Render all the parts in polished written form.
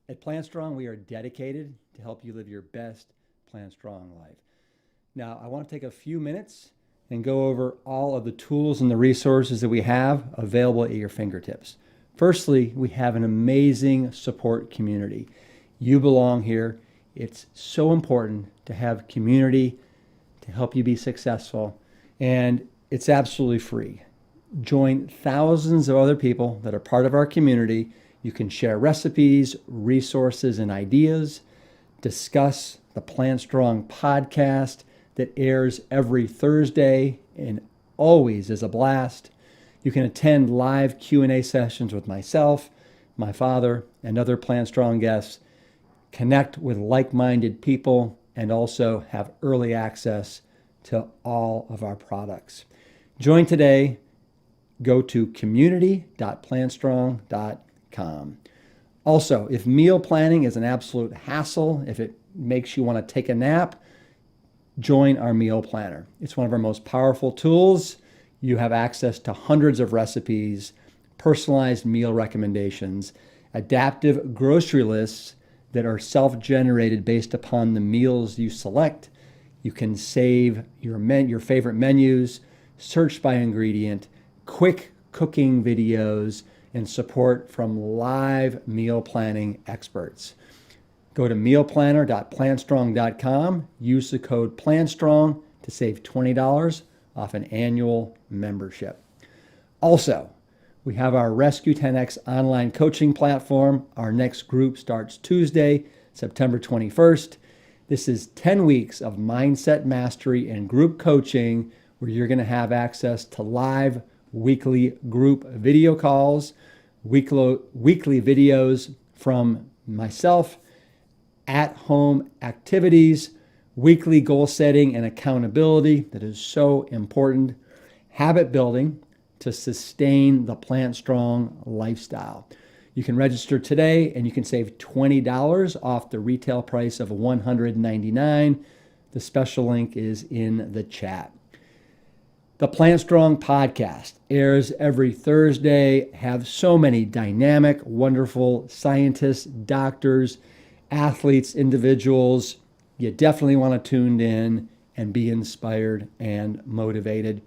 At Plant Strong, we are dedicated to help you live your best Plant Strong life. Now, I want to take a few minutes and go over all of the tools and the resources that we have available at your fingertips. Firstly, we have an amazing support community. You belong here. It's so important to have community to help you be successful, and it's absolutely free. Join thousands of other people that are part of our community. You can share recipes, resources, and ideas, discuss the Plant Strong podcast that airs every Thursday and always is a blast. You can attend live Q&A sessions with myself, my father, and other Plant Strong guests, connect with like-minded people, and also have early access to all of our products. Join today. Go to community.plantstrong.com. Also, if meal planning is an absolute hassle, if it makes you want to take a nap, join our meal planner. It's one of our most powerful tools. You have access to hundreds of recipes, personalized meal recommendations, adaptive grocery lists that are self-generated based upon the meals you select. You can save your favorite menus, search by ingredient, quick cooking videos, and support from live meal planning experts. Go to mealplanner.plantstrong.com. Use the code PLANTSTRONG to save $20 off an annual membership. Also, we have our Rescue 10X online coaching platform. Our next group starts Tuesday, September 21st. This is 10 weeks of mindset mastery and group coaching where you're going to have access to live weekly group video calls, weekly videos from myself, at-home activities, weekly goal setting and accountability that is so important, habit building to sustain the Plant Strong lifestyle. You can register today and you can save $20 off the retail price of $199. The special link is in the chat. The Plant Strong podcast airs every Thursday. Have so many dynamic, wonderful scientists, doctors, athletes, individuals. You definitely want to tune in and be inspired and motivated.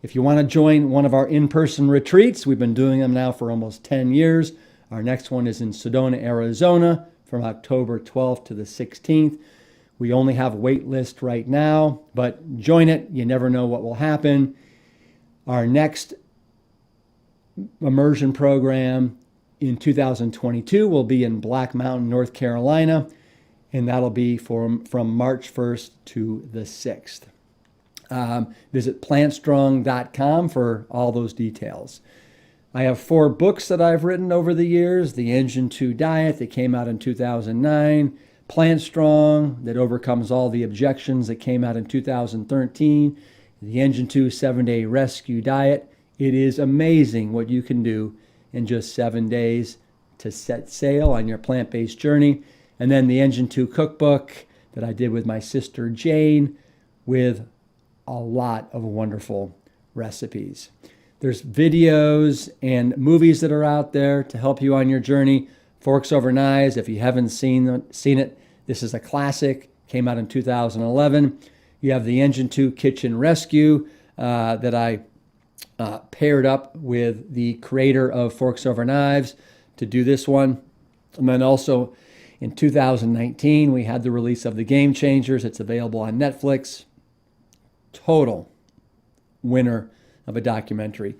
If you want to join one of our in-person retreats, we've been doing them now for almost 10 years. Our next one is in Sedona, Arizona from October 12th to the 16th. We only have a wait list right now, but join it. You never know what will happen. Our next immersion program in 2022 will be in Black Mountain, North Carolina, and that'll be from March 1st to the 6th. Visit plantstrong.com for all those details. I have 4 books that I've written over the years. The Engine 2 Diet that came out in 2009. Plant Strong that overcomes all the objections that came out in 2013. The Engine 2 7-Day Rescue Diet. It is amazing what you can do in just 7 days to set sail on your plant-based journey. And then the Engine 2 Cookbook that I did with my sister Jane with a lot of wonderful recipes. There's videos and movies that are out there to help you on your journey. Forks Over Knives, if you haven't seen it, this is a classic, came out in 2011. You have the Engine 2 Kitchen Rescue that I paired up with the creator of Forks Over Knives to do this one. And then also in 2019, we had the release of The Game Changers. It's available on Netflix. Total winner of a documentary.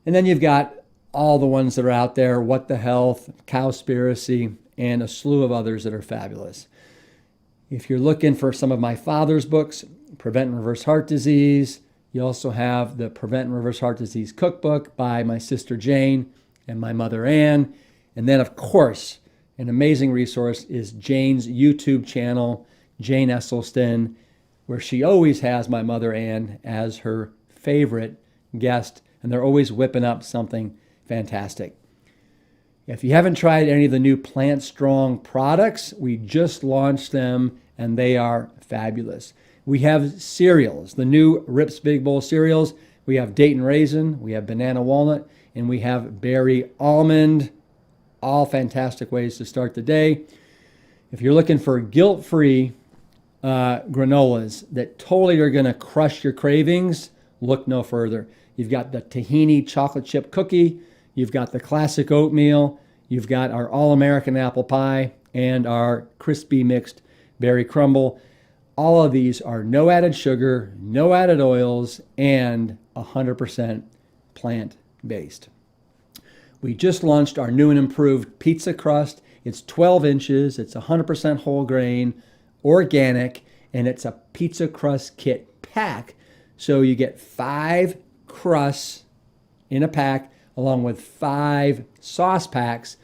And then you've got all the ones that are out there, What the Health, Cowspiracy, and a slew of others that are fabulous. If you're looking for some of my father's books, Prevent and Reverse Heart Disease, you also have the Prevent and Reverse Heart Disease Cookbook by my sister Jane and my mother Ann. And then, of course, an amazing resource is Jane's YouTube channel, Jane Esselstyn, where she always has my mother Ann as her favorite guest, and they're always whipping up something fantastic. If you haven't tried any of the new Plant Strong products, we just launched them and they are fabulous. We have cereals, the new Rips Big Bowl cereals. We have Dayton Raisin, we have Banana Walnut, and we have Berry Almond. All fantastic ways to start the day. If you're looking for guilt-free granolas that totally are going to crush your cravings, look no further. You've got the tahini chocolate chip cookie, you've got the classic oatmeal, you've got our all-American apple pie, and our crispy mixed berry crumble. All of these are no added sugar, no added oils, and 100% plant-based. We just launched our new and improved pizza crust. It's 12 inches, it's 100% whole grain, organic, and it's a pizza crust kit pack. So you get 5 crusts in a pack along with 5 sauce packs,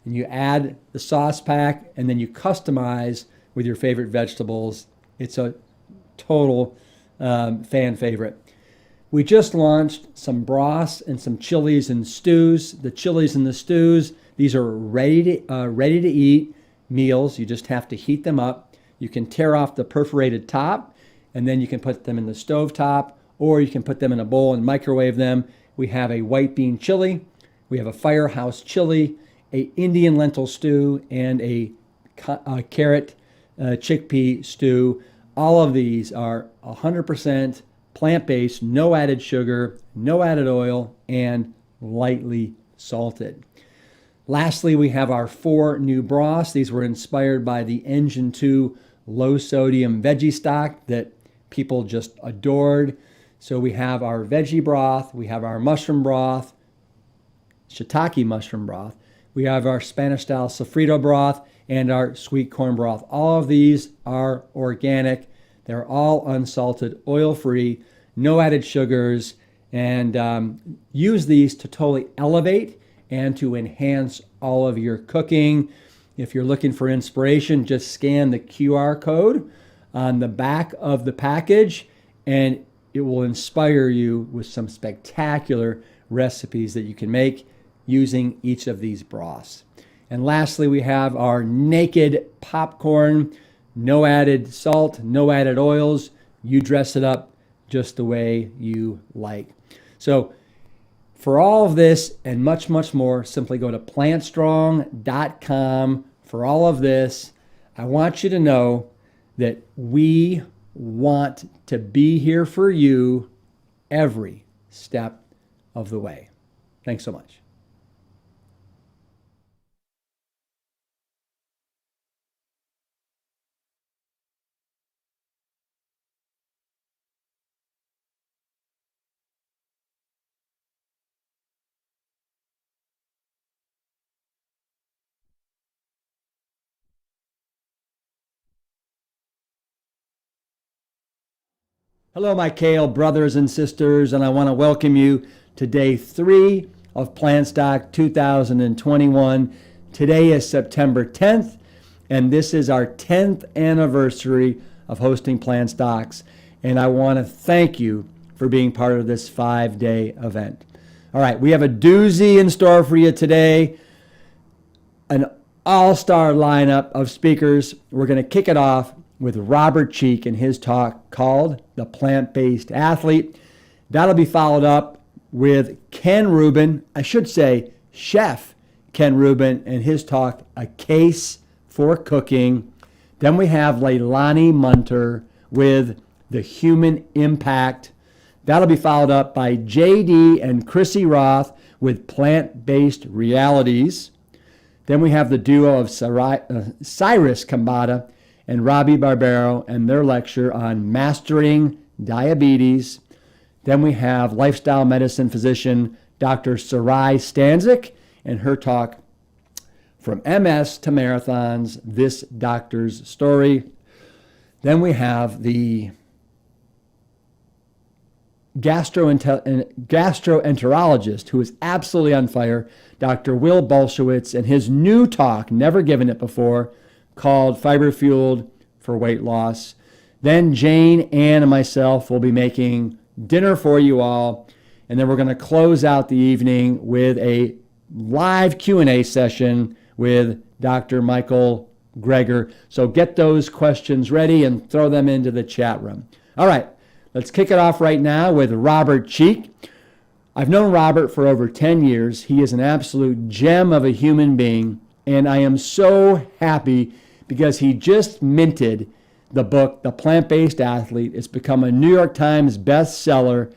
and you add the sauce pack and then you customize with your favorite vegetables. It's a total fan favorite. We just launched some broths and some chilies and stews. The chilies and the stews, these are ready to eat meals. You just have to heat them up. You can tear off the perforated top, and then you can put them in the stove top, or you can put them in a bowl and microwave them. We have a white bean chili, we have a firehouse chili, a Indian lentil stew, and a carrot chickpea stew. All of these are 100% plant-based, no added sugar, no added oil, and lightly salted. Lastly, we have our 4 new broths. These were inspired by the Engine 2 low-sodium veggie stock that people just adored. So we have our veggie broth, we have our mushroom broth, shiitake mushroom broth, we have our Spanish-style sofrito broth, and our sweet corn broth. All of these are organic. They're all unsalted, oil-free, no added sugars, and use these to totally elevate and to enhance all of your cooking. If you're looking for inspiration, just scan the QR code on the back of the package, and it will inspire you with some spectacular recipes that you can make using each of these broths. And lastly, we have our naked popcorn, no added salt, no added oils. You dress it up just the way you like. So for all of this and much, much more, simply go to plantstrong.com. For all of this, I want you to know that we want to be here for you every step of the way. Thanks so much. Hello, my kale brothers and sisters, and I want to welcome you to day 3 of Plant Stock 2021. Today is September 10th, and this is our 10th anniversary of hosting Plant Stocks, and I want to thank you for being part of this 5-day event. All right, we have a doozy in store for you today, an all-star lineup of speakers. We're going to kick it off with Robert Cheeke and his talk called The Plant-Based Athlete. That'll be followed up with Ken Rubin, I should say Chef Ken Rubin, and his talk, A Case for Cooking. Then we have Leilani Munter with The Human Impact. That'll be followed up by JD and Chrissy Roth with Plant-Based Realities. Then we have the duo of Cyrus Kambata and Robbie Barbero and their lecture on mastering diabetes. Then we have lifestyle medicine physician Dr. Sarai Stanzik and her talk, From MS to Marathons, This Doctor's Story. Then we have the gastroenterologist who is absolutely on fire, Dr. Will Bolshewitz, and his new talk, never given it before, called Fiber Fueled for Weight Loss. Then Jane, Ann, and myself will be making dinner for you all, and then we're going to close out the evening with a live Q&A session with Dr. Michael Greger. So get those questions ready and throw them into the chat room. All right, let's kick it off right now with Robert Cheeke. I've known Robert for over 10 years. He is an absolute gem of a human being, and I am so happy because he just minted the book, The Plant-Based Athlete. It's become a New York Times bestseller,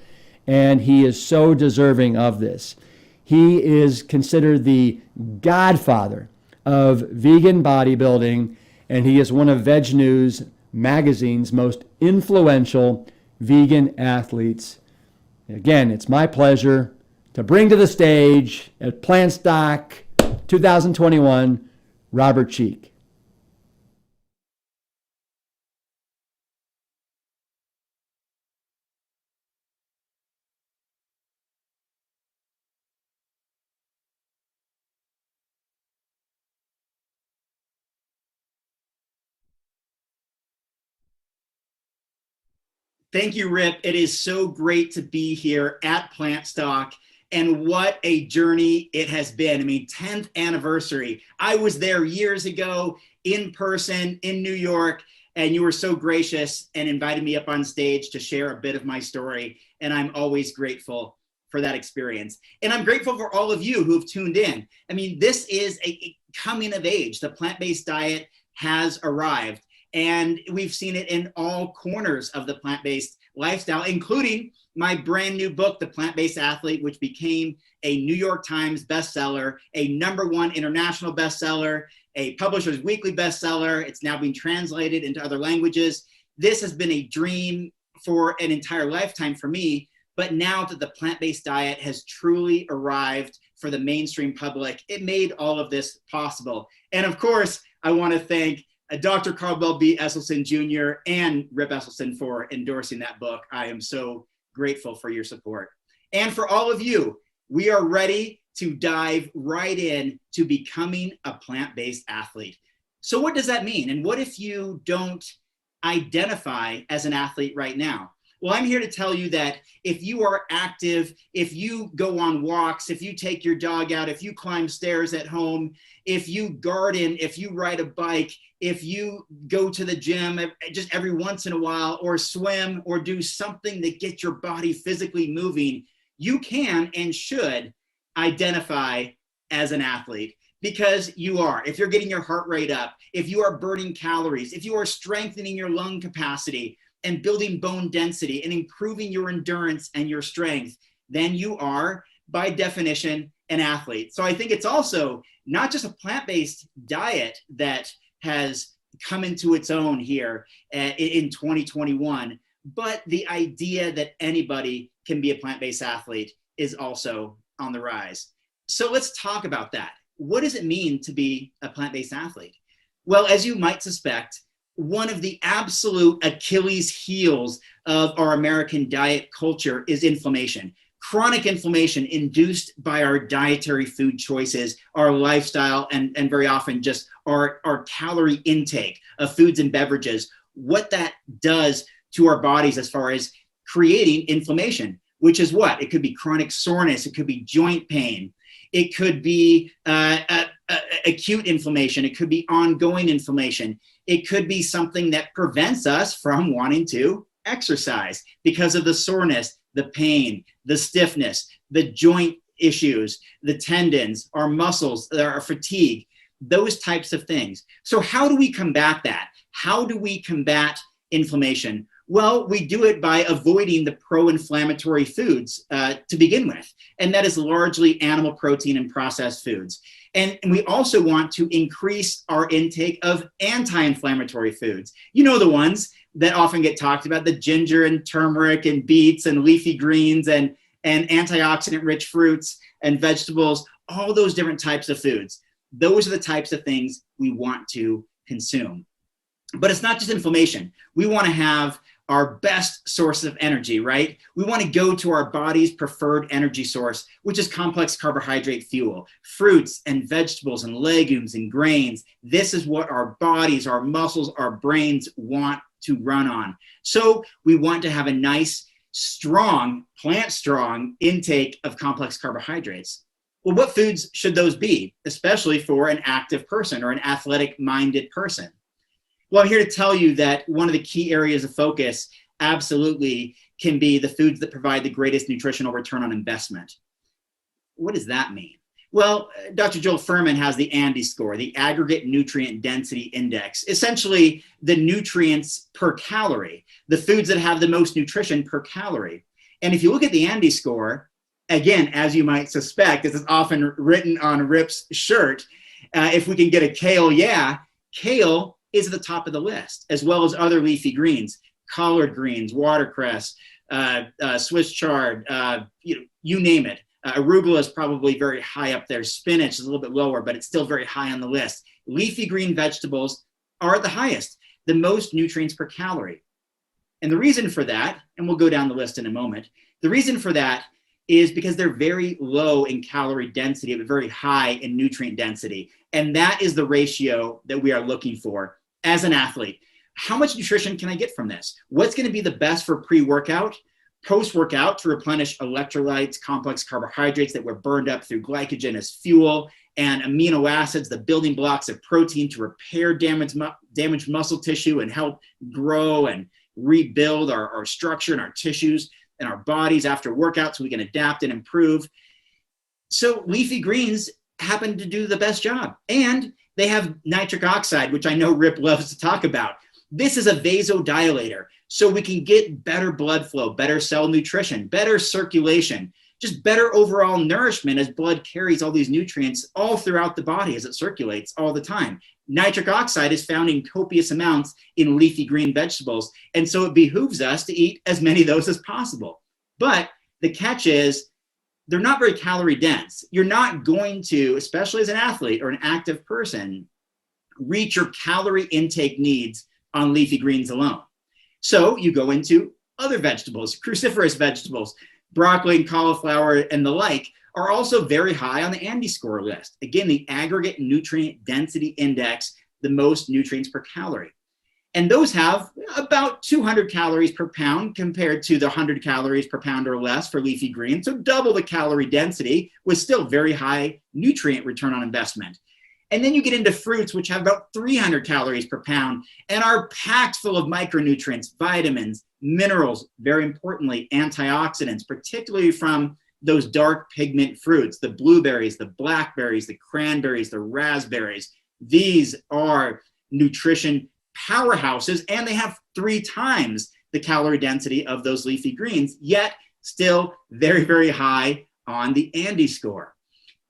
and he is so deserving of this. He is considered the godfather of vegan bodybuilding, and he is one of Veg News magazine's most influential vegan athletes. Again, it's my pleasure to bring to the stage at Plant Stock 2021, Robert Cheeke. Thank you, Rip. It is so great to be here at Plant Stock, and what a journey it has been. I mean, 10th anniversary. I was there years ago in person in New York, and you were so gracious and invited me up on stage to share a bit of my story, and I'm always grateful for that experience. And I'm grateful for all of you who've tuned in. I mean, this is a coming of age. The plant-based diet has arrived. And we've seen it in all corners of the plant-based lifestyle, including my brand new book, The Plant-Based Athlete, which became a New York Times bestseller, a #1 international bestseller, a Publishers Weekly bestseller. It's now being translated into other languages. This has been a dream for an entire lifetime for me, but now that the plant-based diet has truly arrived for the mainstream public, it made all of this possible. And of course, I want to thank Dr. Caldwell B. Esselstyn Jr. and Rip Esselstyn for endorsing that book. I am so grateful for your support. And for all of you, we are ready to dive right in to becoming a plant-based athlete. So what does that mean? And what if you don't identify as an athlete right now? Well, I'm here to tell you that if you are active, if you go on walks, if you take your dog out, if you climb stairs at home, if you garden, if you ride a bike, if you go to the gym just every once in a while, or swim, or do something that gets your body physically moving, you can and should identify as an athlete. Because you are. If you're getting your heart rate up, if you are burning calories, if you are strengthening your lung capacity, and building bone density and improving your endurance and your strength, then you are, by definition, an athlete. So I think it's also not just a plant-based diet that has come into its own here in 2021, but the idea that anybody can be a plant-based athlete is also on the rise. So let's talk about that. What does it mean to be a plant-based athlete? Well, as you might suspect, one of the absolute Achilles heels of our American diet culture is inflammation. Chronic inflammation induced by our dietary food choices, our lifestyle, and very often just our calorie intake of foods and beverages, what that does to our bodies as far as creating inflammation, which is what? It could be chronic soreness, it could be joint pain, it could be acute inflammation, it could be ongoing inflammation. It could be something that prevents us from wanting to exercise because of the soreness, the pain, the stiffness, the joint issues, the tendons, our muscles, our fatigue, those types of things. So how do we combat that? How do we combat inflammation? Well, we do it by avoiding the pro-inflammatory foods to begin with, and that is largely animal protein and processed foods. And we also want to increase our intake of anti-inflammatory foods. You know, the ones that often get talked about, the ginger and turmeric and beets and leafy greens and antioxidant-rich fruits and vegetables, all those different types of foods. Those are the types of things we want to consume. But it's not just inflammation. We want to have our best source of energy, right? We want to go to our body's preferred energy source, which is complex carbohydrate fuel, fruits and vegetables and legumes and grains. This is what our bodies, our muscles, our brains want to run on. So we want to have a nice, strong, plant-strong intake of complex carbohydrates. Well, what foods should those be, especially for an active person or an athletic-minded person? Well, I'm here to tell you that one of the key areas of focus absolutely can be the foods that provide the greatest nutritional return on investment. What does that mean? Well, Dr. Joel Fuhrman has the ANDI score, the Aggregate Nutrient Density Index, essentially the nutrients per calorie, the foods that have the most nutrition per calorie. And if you look at the ANDI score, again, as you might suspect, this is often written on Rip's shirt, if we can get a kale, yeah, kale is at the top of the list, as well as other leafy greens, collard greens, watercress, Swiss chard, you name it. Arugula is probably very high up there. Spinach is a little bit lower, but it's still very high on the list. Leafy green vegetables are the highest, the most nutrients per calorie. And the reason for that, and we'll go down the list in a moment, the reason for that is because they're very low in calorie density, but very high in nutrient density. And that is the ratio that we are looking for as an athlete. How much nutrition can I get from this? What's going to be the best for pre-workout? Post-workout to replenish electrolytes, complex carbohydrates that were burned up through glycogen as fuel, and amino acids, the building blocks of protein to repair damaged muscle tissue and help grow and rebuild our structure and our tissues and our bodies after workout so we can adapt and improve. So leafy greens happen to do the best job. And they have nitric oxide, which I know Rip loves to talk about. This is a vasodilator, so we can get better blood flow, better cell nutrition, better circulation, just better overall nourishment as blood carries all these nutrients all throughout the body as it circulates all the time. Nitric oxide is found in copious amounts in leafy green vegetables, and so it behooves us to eat as many of those as possible. But the catch is they're not very calorie dense. You're not going to, especially as an athlete or an active person, reach your calorie intake needs on leafy greens alone. So you go into other vegetables, cruciferous vegetables, broccoli and cauliflower and the like are also very high on the ANDI score list. Again, the Aggregate Nutrient Density Index, the most nutrients per calorie. And those have about 200 calories per pound compared to the 100 calories per pound or less for leafy greens. So double the calorie density with still very high nutrient return on investment. And then you get into fruits, which have about 300 calories per pound and are packed full of micronutrients, vitamins, minerals, very importantly, antioxidants, particularly from those dark pigment fruits, the blueberries, the blackberries, the cranberries, the raspberries. These are nutrition powerhouses, and they have 3 times the calorie density of those leafy greens, yet still very, very high on the ANDI score.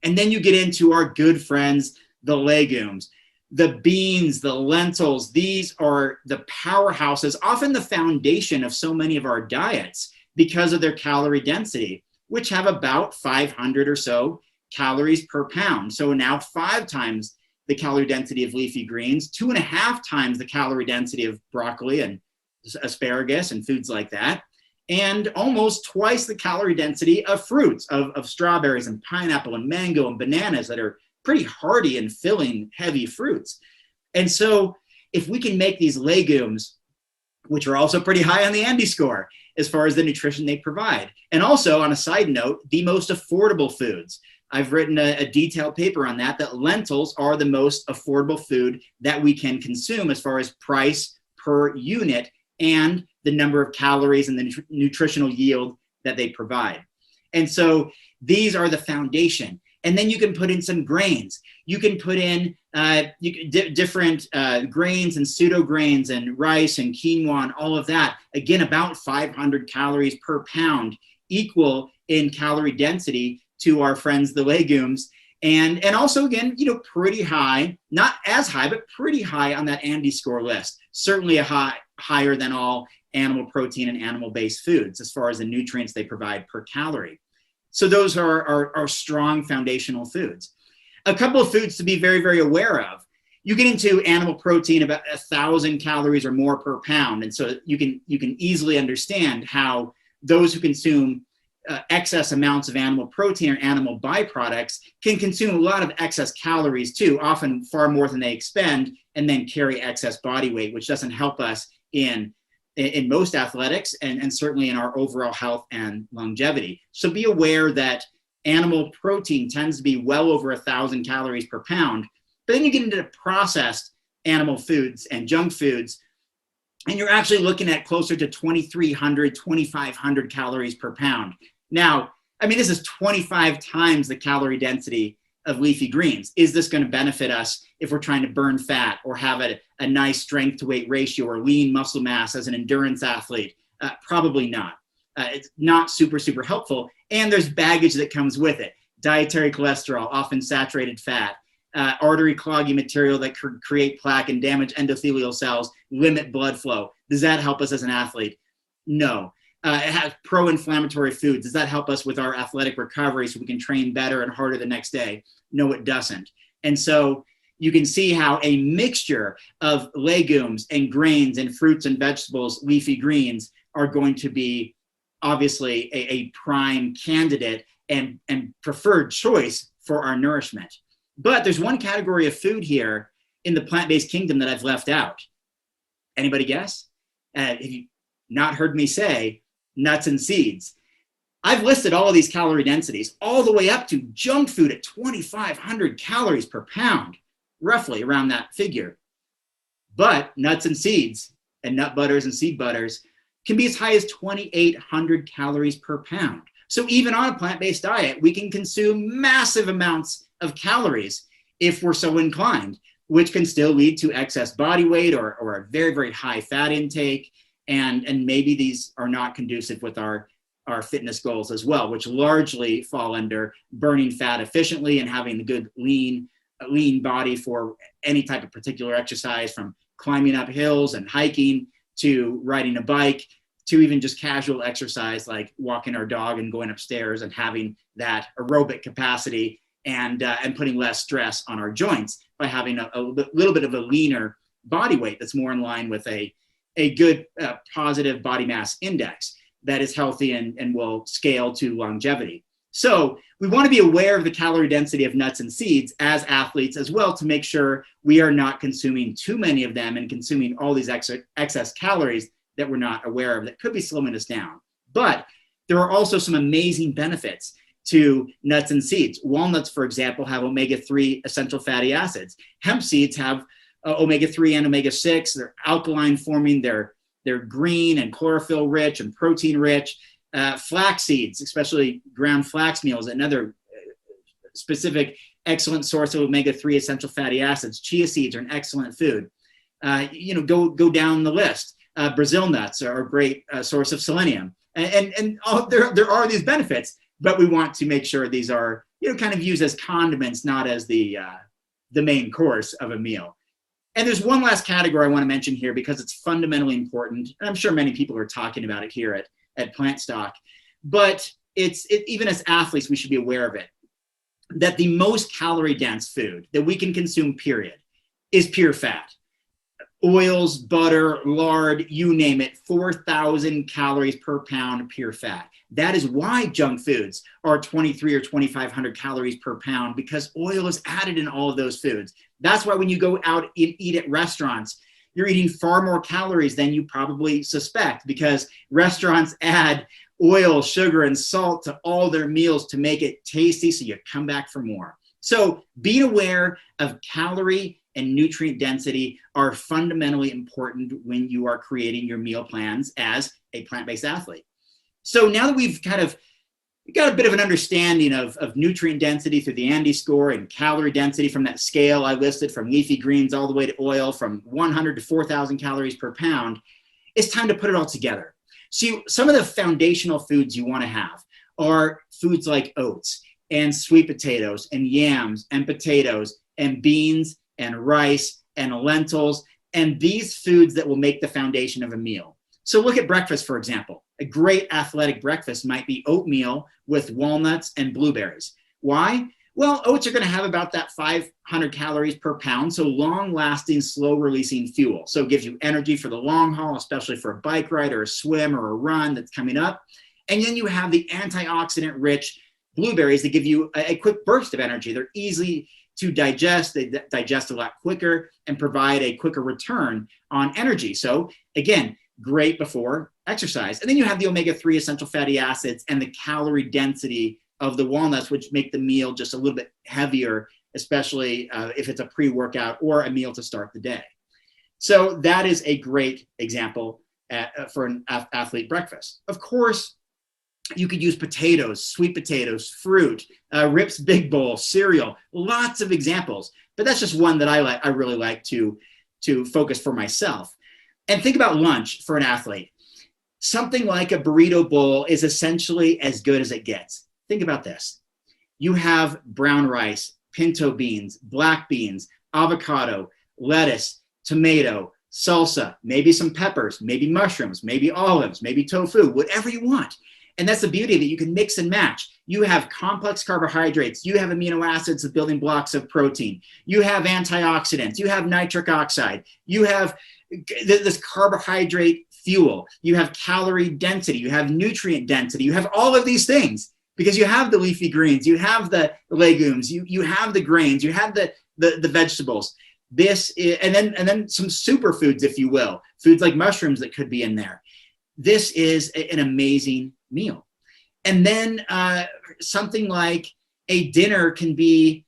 And then you get into our good friends, the legumes, the beans, the lentils. These are the powerhouses, often the foundation of so many of our diets because of their calorie density, which have about 500 or so calories per pound. So now 5 times the calorie density of leafy greens, 2.5 times the calorie density of broccoli and asparagus and foods like that, and almost twice the calorie density of fruits, of strawberries and pineapple and mango and bananas that are pretty hearty and filling heavy fruits. And so if we can make these legumes, which are also pretty high on the ANDI score as far as the nutrition they provide, and also on a side note, the most affordable foods. I've written a detailed paper on that lentils are the most affordable food that we can consume as far as price per unit and the number of calories and the nutritional yield that they provide. And so these are the foundation. And then you can put in some grains. You can put in different grains and pseudo grains and rice and quinoa and all of that. Again, about 500 calories per pound, equal in calorie density to our friends, the legumes. And also, again, pretty high, not as high, but pretty high on that ANDI score list. Certainly higher than all animal protein and animal-based foods as far as the nutrients they provide per calorie. So those are strong foundational foods. A couple of foods to be very, very aware of. You get into animal protein about 1,000 calories or more per pound. And so you can easily understand how those who consume excess amounts of animal protein or animal byproducts can consume a lot of excess calories too, often far more than they expend, and then carry excess body weight, which doesn't help us in most athletics and certainly in our overall health and longevity. So be aware that animal protein tends to be well over 1,000 calories per pound, but then you get into processed animal foods and junk foods. And you're actually looking at closer to 2,300, 2,500 calories per pound. Now, I mean, this is 25 times the calorie density of leafy greens. Is this going to benefit us if we're trying to burn fat or have a nice strength to weight ratio or lean muscle mass as an endurance athlete? Probably not. It's not super, super helpful. And there's baggage that comes with it. Dietary cholesterol, often saturated fat, artery clogging material that create plaque and damage endothelial cells, limit blood flow. Does that help us as an athlete? No. It has pro-inflammatory foods. Does that help us with our athletic recovery so we can train better and harder the next day? No, it doesn't. And so you can see how a mixture of legumes and grains and fruits and vegetables, leafy greens, are going to be obviously a prime candidate and preferred choice for our nourishment. But there's one category of food here in the plant-based kingdom that I've left out. Anybody guess? Have you not heard me say nuts and seeds? I've listed all of these calorie densities all the way up to junk food at 2,500 calories per pound, roughly around that figure. But nuts and seeds and nut butters and seed butters can be as high as 2,800 calories per pound. So even on a plant-based diet, we can consume massive amounts of calories if we're so inclined, which can still lead to excess body weight or a very, very high fat intake. And maybe these are not conducive with our fitness goals as well, which largely fall under burning fat efficiently and having a good lean body for any type of particular exercise, from climbing up hills and hiking to riding a bike to even just casual exercise like walking our dog and going upstairs and having that aerobic capacity and putting less stress on our joints by having a little bit of a leaner body weight that's more in line with a good positive body mass index that is healthy and will scale to longevity. So we want to be aware of the calorie density of nuts and seeds as athletes as well, to make sure we are not consuming too many of them and consuming all these excess calories that we're not aware of that could be slowing us down. But there are also some amazing benefits to nuts and seeds. Walnuts, for example, have omega-3 essential fatty acids. Hemp seeds have omega-3 and omega-6. They're alkaline forming. They're green and chlorophyll rich and protein rich. Flax seeds, especially ground flax meal, is another specific excellent source of omega-3 essential fatty acids. Chia seeds are an excellent food. Go down the list. Brazil nuts are a great source of selenium. And there are these benefits, but we want to make sure these are kind of used as condiments, not as the main course of a meal. And there's one last category I want to mention here because it's fundamentally important. And I'm sure many people are talking about it here at Plant Stock, but even as athletes, we should be aware of it, that the most calorie dense food that we can consume, period, is pure fat. Oils, butter, lard, you name it, 4,000 calories per pound pure fat. That is why junk foods are 2,300 or 2,500 calories per pound, because oil is added in all of those foods. That's why when you go out and eat at restaurants, you're eating far more calories than you probably suspect, because restaurants add oil, sugar, and salt to all their meals to make it tasty so you come back for more. So being aware of calorie and nutrient density are fundamentally important when you are creating your meal plans as a plant-based athlete. So now that we've got a bit of an understanding of nutrient density through the Andy score and calorie density from that scale I listed, from leafy greens all the way to oil, from 100 to 4,000 calories per pound, it's time to put it all together. See, some of the foundational foods you want to have are foods like oats and sweet potatoes and yams and potatoes and beans and rice and lentils, and these foods that will make the foundation of a meal. So look at breakfast, for example. A great athletic breakfast might be oatmeal with walnuts and blueberries. Why? Well, oats are going to have about that 500 calories per pound, so long-lasting, slow-releasing fuel. So it gives you energy for the long haul, especially for a bike ride or a swim or a run that's coming up. And then you have the antioxidant-rich blueberries that give you a quick burst of energy. They're easy to digest. They digest a lot quicker and provide a quicker return on energy. So again, great before exercise. And then you have the omega-3 essential fatty acids and the calorie density of the walnuts, which make the meal just a little bit heavier, especially if it's a pre-workout or a meal to start the day. So that is a great example for an athlete breakfast. Of course, you could use potatoes, sweet potatoes, fruit, Rip's Big Bowl, cereal, lots of examples. But that's just one that I really like to focus for myself. And think about lunch for an athlete. Something like a burrito bowl is essentially as good as it gets. Think about this. You have brown rice, pinto beans, black beans, avocado, lettuce, tomato, salsa, maybe some peppers, maybe mushrooms, maybe olives, maybe tofu, whatever you want. And that's the beauty of it. You can mix and match. You have complex carbohydrates. You have amino acids, the building blocks of protein. You have antioxidants. You have nitric oxide. You have this carbohydrate fuel. You have calorie density. You have nutrient density. You have all of these things because you have the leafy greens. You have the legumes. You have the grains. You have the vegetables. This is, and then some superfoods, if you will, foods like mushrooms that could be in there. This is an amazing meal. And then something like a dinner can be,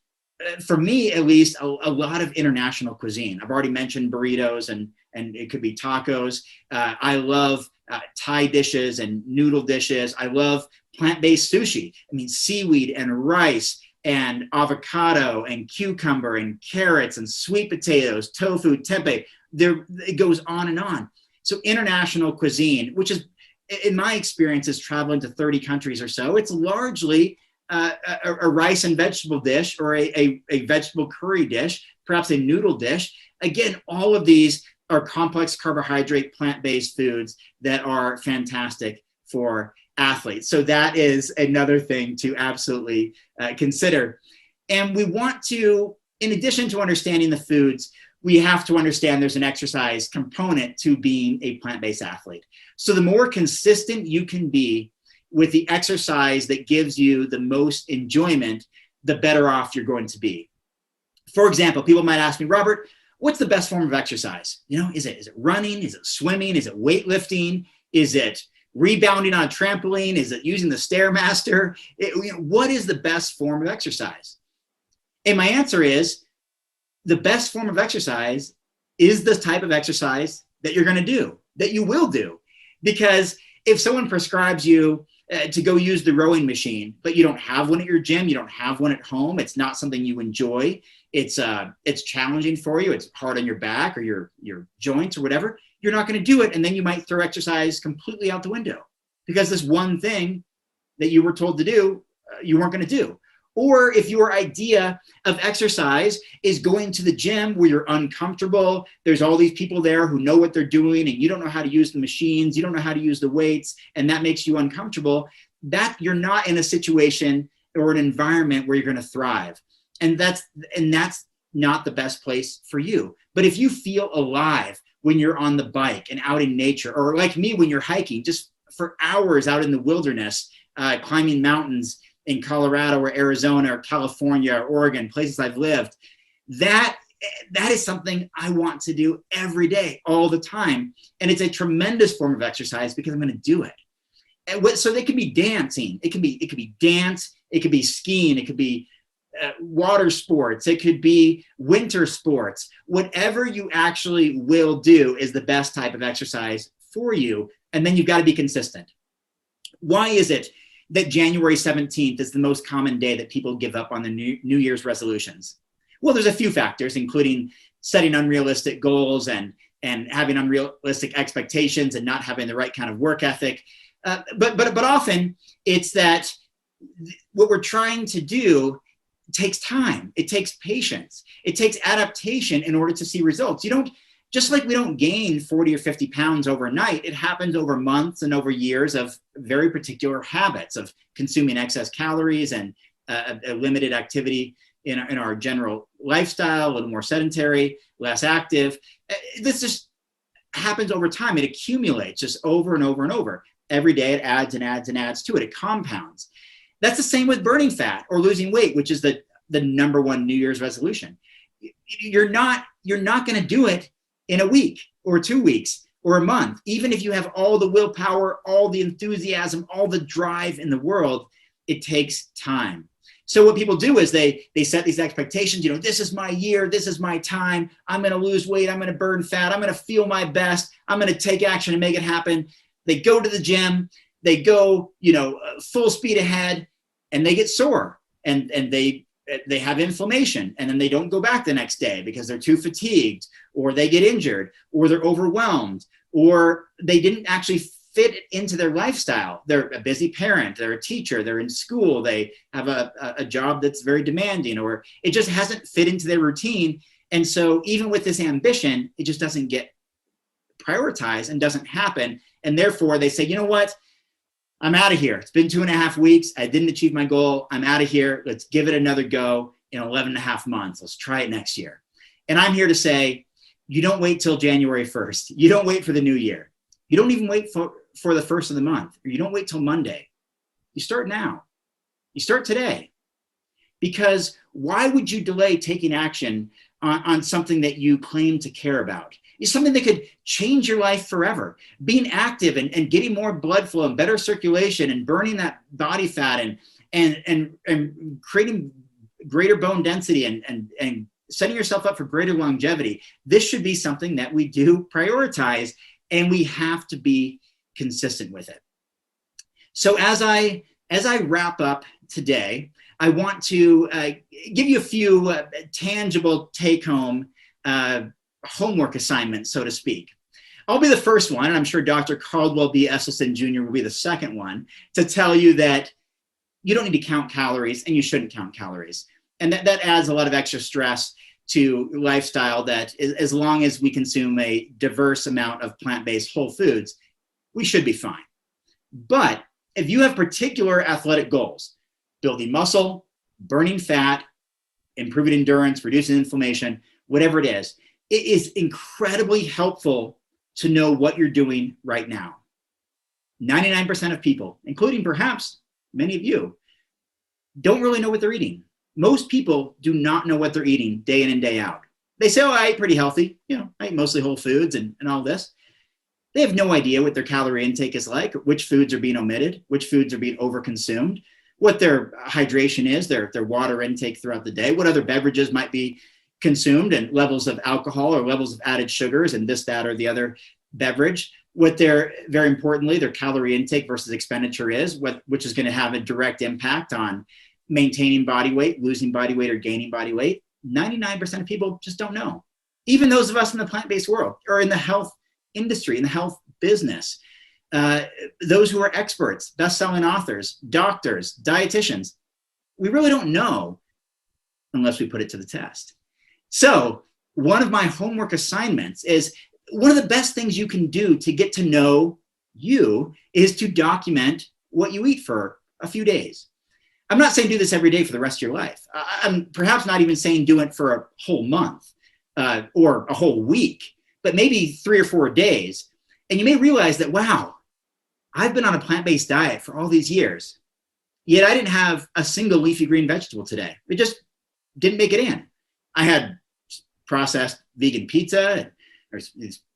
for me at least, a lot of international cuisine. I've already mentioned burritos and it could be tacos. I love Thai dishes and noodle dishes. I love plant-based sushi. I mean, seaweed and rice and avocado and cucumber and carrots and sweet potatoes, tofu, tempeh. It goes on and on. So international cuisine, which is, in my experience, is traveling to 30 countries or so. It's largely a rice and vegetable dish or a vegetable curry dish, perhaps a noodle dish. Again, all of these are complex carbohydrate, plant-based foods that are fantastic for athletes. So that is another thing to absolutely consider. And we want to, in addition to understanding the foods, we have to understand there's an exercise component to being a plant-based athlete. So the more consistent you can be with the exercise that gives you the most enjoyment, the better off you're going to be. For example, people might ask me, Robert, what's the best form of exercise? You know, is it running? Is it swimming? Is it weightlifting? Is it rebounding on a trampoline? Is it using the Stairmaster? What is the best form of exercise? And my answer is, the best form of exercise is the type of exercise that you're going to do, that you will do. Because if someone prescribes you to go use the rowing machine, but you don't have one at your gym, you don't have one at home, it's not something you enjoy, it's challenging for you, it's hard on your back or your joints or whatever, you're not going to do it. And then you might throw exercise completely out the window because this one thing that you were told to do, you weren't going to do. Or if your idea of exercise is going to the gym where you're uncomfortable, there's all these people there who know what they're doing and you don't know how to use the machines, you don't know how to use the weights, and that makes you uncomfortable, that you're not in a situation or an environment where you're going to thrive. And that's not the best place for you. But if you feel alive when you're on the bike and out in nature, or like me when you're hiking just for hours out in the wilderness, climbing mountains in Colorado or Arizona or California or Oregon, places I've lived, that is something I want to do every day, all the time. And it's a tremendous form of exercise because I'm going to do it. And so they could be dancing. It could be dance. It could be skiing. It could be water sports. It could be winter sports. Whatever you actually will do is the best type of exercise for you. And then you've got to be consistent. Why is it that January 17th is the most common day that people give up on the New Year's resolutions? Well, there's a few factors, including setting unrealistic goals and having unrealistic expectations and not having the right kind of work ethic. But often it's that what we're trying to do takes time. It takes patience. It takes adaptation in order to see results. You don't, just like we don't gain 40 or 50 pounds overnight, it happens over months and over years of very particular habits of consuming excess calories and a limited activity in our general lifestyle, a little more sedentary, less active. This just happens over time. It accumulates just over and over and over. Every day it adds and adds and adds to it. It compounds. That's the same with burning fat or losing weight, which is the number one New Year's resolution. You're not going to do it in a week or 2 weeks or a month. Even if you have all the willpower, all the enthusiasm, all the drive in the world, it takes time. So what people do is they set these expectations, this is my year, this is my time, I'm going to lose weight, I'm going to burn fat, I'm going to feel my best, I'm going to take action and make it happen. They go to the gym, they go, full speed ahead, and they get sore, and they have inflammation, and then they don't go back the next day because they're too fatigued, or they get injured, or they're overwhelmed, or they didn't actually fit into their lifestyle. They're a busy parent, they're a teacher, they're in school, they have a job that's very demanding, or it just hasn't fit into their routine. And so even with this ambition, it just doesn't get prioritized and doesn't happen. And therefore they say, you know what? I'm out of here. It's been 2.5 weeks. I didn't achieve my goal. I'm out of here. Let's give it another go in 11.5 months. Let's try it next year. And I'm here to say, you don't wait till January 1st. You don't wait for the new year. You don't even wait for the first of the month, or you don't wait till Monday. You start now. You start today. Because why would you delay taking action on something that you claim to care about? It's something that could change your life forever. Being active and getting more blood flow and better circulation and burning that body fat and creating greater bone density and setting yourself up for greater longevity. This should be something that we do prioritize, and we have to be consistent with it. So as I wrap up today, I want to give you a few tangible take-home homework assignments, so to speak. I'll be the first one, and I'm sure Dr. Caldwell B. Esselstyn Jr. will be the second one, to tell you that you don't need to count calories, and you shouldn't count calories. And that adds a lot of extra stress to lifestyle that as long as we consume a diverse amount of plant-based whole foods, we should be fine. But if you have particular athletic goals, building muscle, burning fat, improving endurance, reducing inflammation, whatever it is incredibly helpful to know what you're doing right now. 99% of people, including perhaps many of you, don't really know what they're eating. Most people do not know what they're eating day in and day out. They say, oh, I eat pretty healthy. I eat mostly whole foods and all this. They have no idea what their calorie intake is like, which foods are being omitted, which foods are being overconsumed, what their hydration is, their water intake throughout the day, what other beverages might be consumed, and levels of alcohol or levels of added sugars and this, that, or the other beverage, what their, very importantly, their calorie intake versus expenditure is, which is going to have a direct impact on maintaining body weight, losing body weight, or gaining body weight. 99% of people just don't know. Even those of us in the plant-based world or in the health industry, in the health business, those who are experts, best-selling authors, doctors, dietitians, we really don't know unless we put it to the test. So one of my homework assignments is, one of the best things you can do to get to know you is to document what you eat for a few days. I'm not saying do this every day for the rest of your life. I'm perhaps not even saying do it for a whole month or a whole week, but maybe 3 or 4 days. And you may realize that, wow, I've been on a plant-based diet for all these years, yet I didn't have a single leafy green vegetable today. It just didn't make it in. I had processed vegan pizza or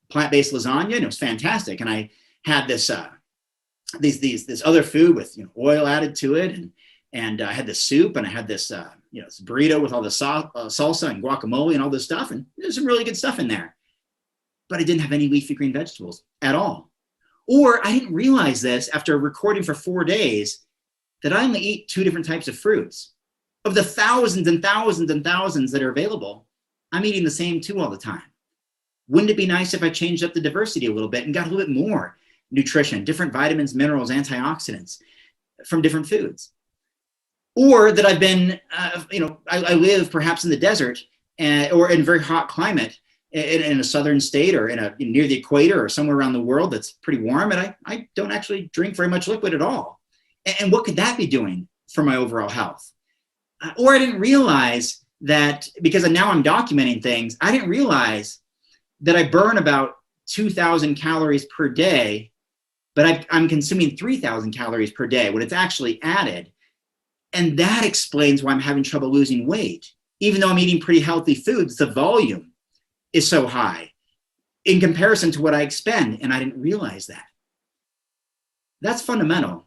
plant-based lasagna, and it was fantastic. And I had this this other food with oil added to it, and I had this soup, and I had this this burrito with all the salsa and guacamole and all this stuff, and there's some really good stuff in there. But I didn't have any leafy green vegetables at all. Or I didn't realize this after recording for 4 days, that I only eat 2 different types of fruits. Of the thousands and thousands and thousands that are available, I'm eating the same 2 all the time. Wouldn't it be nice if I changed up the diversity a little bit and got a little bit more nutrition, different vitamins, minerals, antioxidants from different foods? Or that I've been, I live perhaps in the desert or in a very hot climate in a southern state or near the equator or somewhere around the world that's pretty warm, and I don't actually drink very much liquid at all. And what could that be doing for my overall health? Or I didn't realize that, because now I'm documenting things, I didn't realize that I burn about 2,000 calories per day, but I'm consuming 3,000 calories per day when it's actually added. And that explains why I'm having trouble losing weight. Even though I'm eating pretty healthy foods, the volume is so high in comparison to what I expend, and I didn't realize that. That's fundamental.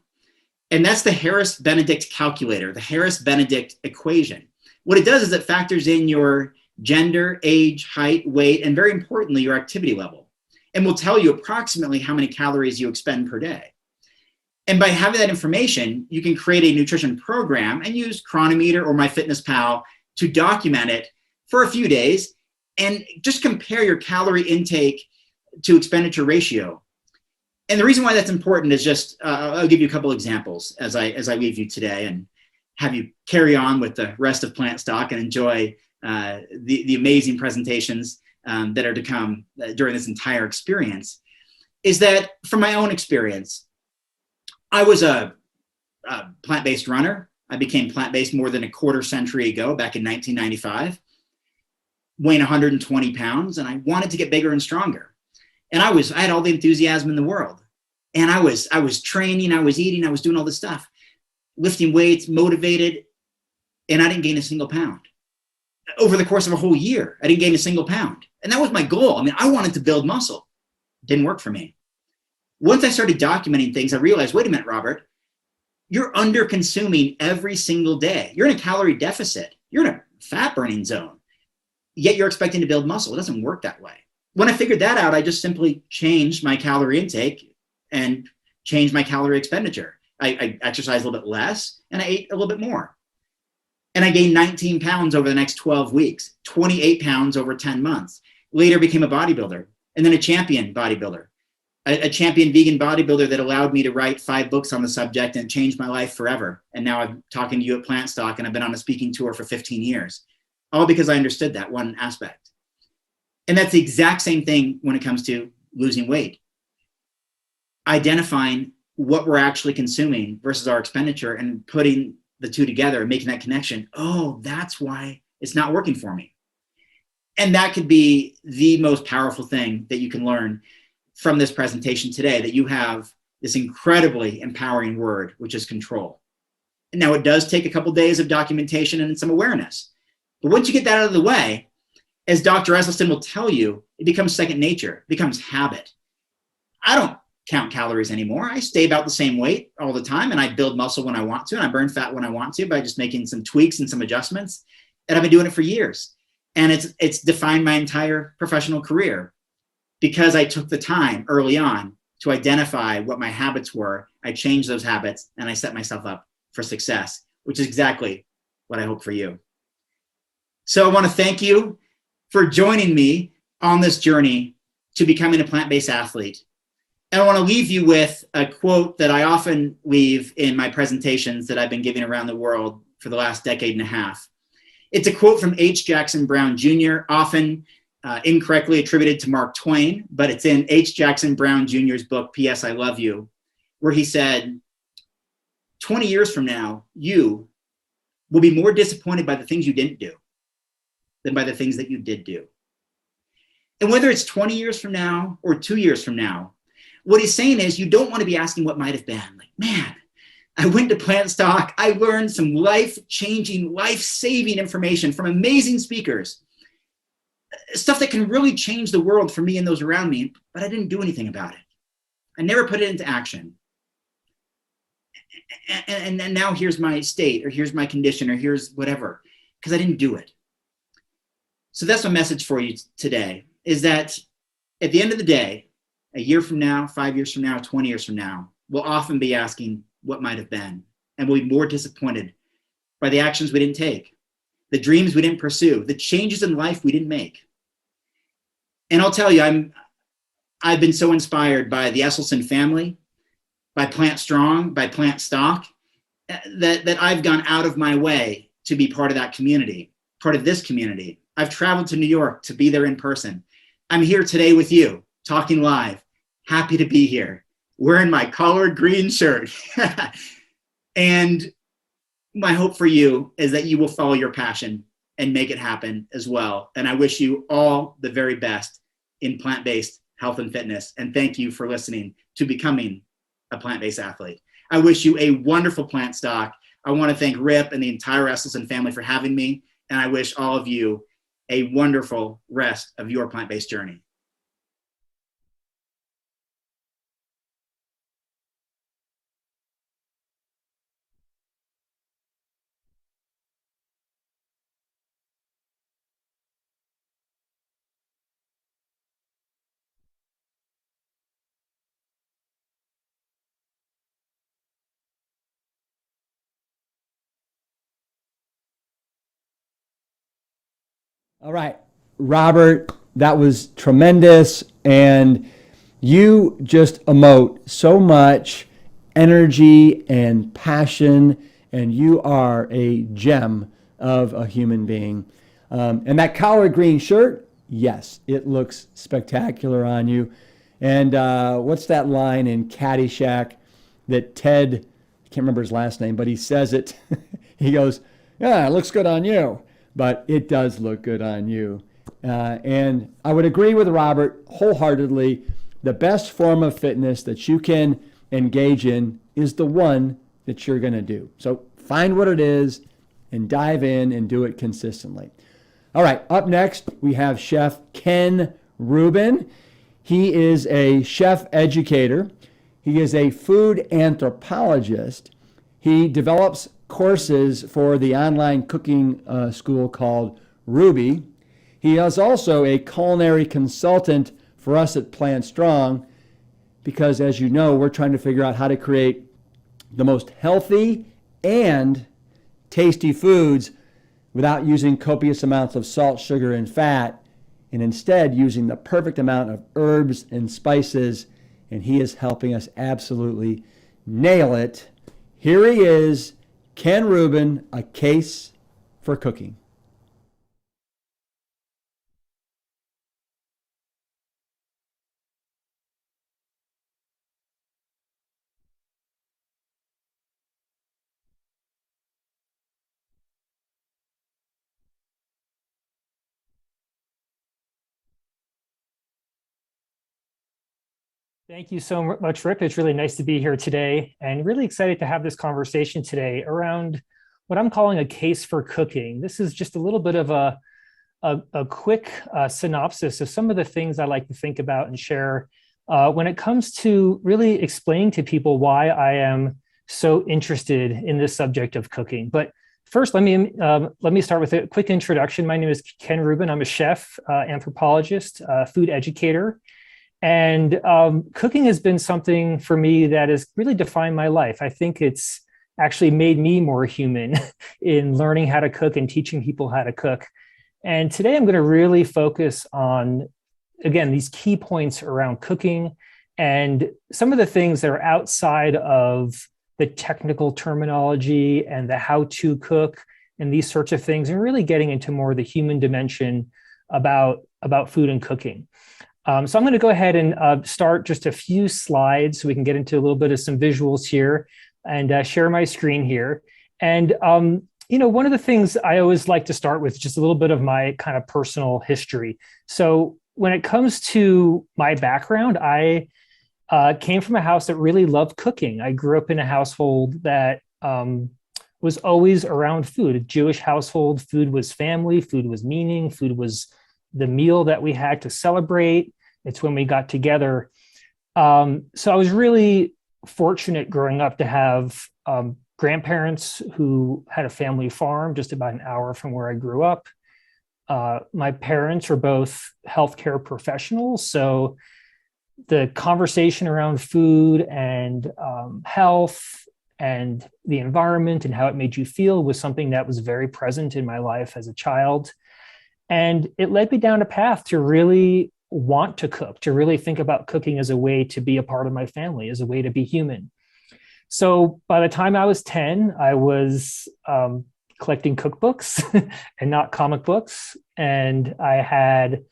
And that's the Harris-Benedict calculator, the Harris-Benedict equation. What it does is it factors in your gender, age, height, weight, and very importantly, your activity level, and will tell you approximately how many calories you expend per day. And by having that information, you can create a nutrition program and use Chronometer or MyFitnessPal to document it for a few days and just compare your calorie intake to expenditure ratio. And the reason why that's important is just, I'll give you a couple examples as I leave you today and have you carry on with the rest of Plant Stock and enjoy the amazing presentations that are to come during this entire experience. Is that from my own experience, I was a plant-based runner. I became plant-based more than a quarter century ago, back in 1995, weighing 120 pounds, and I wanted to get bigger and stronger. And I had all the enthusiasm in the world. And I was training, I was eating, I was doing all this stuff, lifting weights, motivated, and I didn't gain a single pound. Over the course of a whole year, I didn't gain a single pound. And that was my goal. I mean, I wanted to build muscle. It didn't work for me. Once I started documenting things, I realized, wait a minute, Robert, you're under consuming every single day. You're in a calorie deficit. You're in a fat burning zone, yet you're expecting to build muscle. It doesn't work that way. When I figured that out, I just simply changed my calorie intake and changed my calorie expenditure. I exercised a little bit less and I ate a little bit more. And I gained 19 pounds over the next 12 weeks, 28 pounds over 10 months. Later became a bodybuilder and then a champion bodybuilder, a champion vegan bodybuilder that allowed me to write 5 books on the subject and changed my life forever. And now I'm talking to you at Plant Stock and I've been on a speaking tour for 15 years, all because I understood that one aspect. And that's the exact same thing when it comes to losing weight. Identifying what we're actually consuming versus our expenditure and putting the two together and making that connection. Oh, that's why it's not working for me. And that could be the most powerful thing that you can learn from this presentation today, that you have this incredibly empowering word, which is control. And now it does take a couple days of documentation and some awareness. But once you get that out of the way, as Dr. Esselstyn will tell you, it becomes second nature, it becomes habit. I don't count calories anymore. I stay about the same weight all the time, and I build muscle when I want to, and I burn fat when I want to by just making some tweaks and some adjustments. And I've been doing it for years. And it's defined my entire professional career because I took the time early on to identify what my habits were. I changed those habits and I set myself up for success, which is exactly what I hope for you. So I want to thank you for joining me on this journey to becoming a plant-based athlete. And I want to leave you with a quote that I often leave in my presentations that I've been giving around the world for the last decade and a half. It's a quote from H. Jackson Brown Jr., often incorrectly attributed to Mark Twain, but it's in H. Jackson Brown Jr.'s book, P.S. I Love You, where he said, 20 years from now, you will be more disappointed by the things you didn't do than by the things that you did do. And whether it's 20 years from now or 2 years from now, what he's saying is you don't want to be asking what might have been. Like, man, I went to Plant Stock. I learned some life-changing, life-saving information from amazing speakers. Stuff that can really change the world for me and those around me, but I didn't do anything about it. I never put it into action. And now here's my state, or here's my condition, or here's whatever, because I didn't do it. So that's my message for you today, is that at the end of the day, a year from now, 5 years from now, 20 years from now, we'll often be asking what might have been, and we'll be more disappointed by the actions we didn't take, the dreams we didn't pursue, the changes in life we didn't make. And I'll tell you, I've been so inspired by the Esselstyn family, by Plant Strong, by Plant Stock, that I've gone out of my way to be part of that community, part of this community. I've traveled to New York to be there in person. I'm here today with you, talking live, happy to be here, wearing my collared green shirt. And my hope for you is that you will follow your passion and make it happen as well. And I wish you all the very best in plant-based health and fitness. And thank you for listening to Becoming a Plant-Based Athlete. I wish you a wonderful Plant Stock. I want to thank Rip and the entire Esselstyn family for having me. And I wish all of you a wonderful rest of your plant-based journey. All right, Robert, that was tremendous. And you just emote so much energy and passion, and you are a gem of a human being. And that collard green shirt, yes, it looks spectacular on you. And what's that line in Caddyshack that Ted, I can't remember his last name, but he says it. He goes, "Yeah, it looks good on you." But it does look good on you. And I would agree with Robert wholeheartedly. The best form of fitness that you can engage in is the one that you're going to do. So find what it is and dive in and do it consistently. All right, up next, we have Chef Ken Rubin. He is a chef educator. He is a food anthropologist. He develops courses for the online cooking school called Ruby. He is also a culinary consultant for us at Plant Strong because, as you know, we're trying to figure out how to create the most healthy and tasty foods without using copious amounts of salt, sugar, and fat, and instead using the perfect amount of herbs and spices. And he is helping us absolutely nail it. Here he is, Ken Rubin, A Case for Cooking. Thank you so much, Rick. It's really nice to be here today and really excited to have this conversation today around what I'm calling a case for cooking. This is just a little bit of a quick synopsis of some of the things I like to think about and share when it comes to really explaining to people why I am so interested in this subject of cooking. But first, let me start with a quick introduction. My name is Ken Rubin. I'm a chef, anthropologist, food educator. And cooking has been something for me that has really defined my life. I think it's actually made me more human in learning how to cook and teaching people how to cook. And today I'm going to really focus on, again, these key points around cooking and some of the things that are outside of the technical terminology and the how to cook and these sorts of things, and really getting into more of the human dimension about food and cooking. So I'm going to go ahead and start just a few slides so we can get into a little bit of some visuals here and share my screen here. And, one of the things I always like to start with is just a little bit of my kind of personal history. So when it comes to my background, I came from a house that really loved cooking. I grew up in a household that was always around food. A Jewish household, food was family, food was meaning, food was the meal that we had to celebrate. It's when we got together. So I was really fortunate growing up to have grandparents who had a family farm just about an hour from where I grew up. My parents were both healthcare professionals. So the conversation around food and health and the environment and how it made you feel was something that was very present in my life as a child. And it led me down a path to really want to cook, to really think about cooking as a way to be a part of my family, as a way to be human. So by the time I was 10, I was collecting cookbooks and not comic books. And I had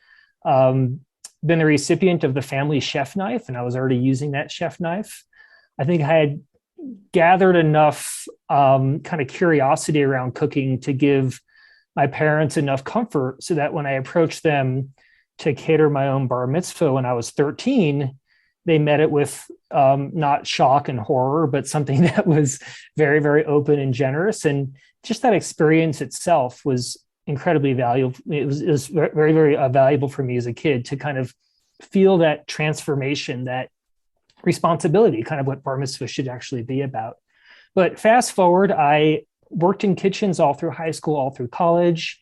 been the recipient of the family chef knife, and I was already using that chef knife. I think I had gathered enough kind of curiosity around cooking to give my parents enough comfort so that when I approached them to cater my own bar mitzvah when I was 13, they met it with not shock and horror, but something that was very, very open and generous. And just that experience itself was incredibly valuable. It was very, very valuable for me as a kid to kind of feel that transformation, that responsibility, kind of what bar mitzvah should actually be about. But fast forward, I worked in kitchens all through high school, all through college.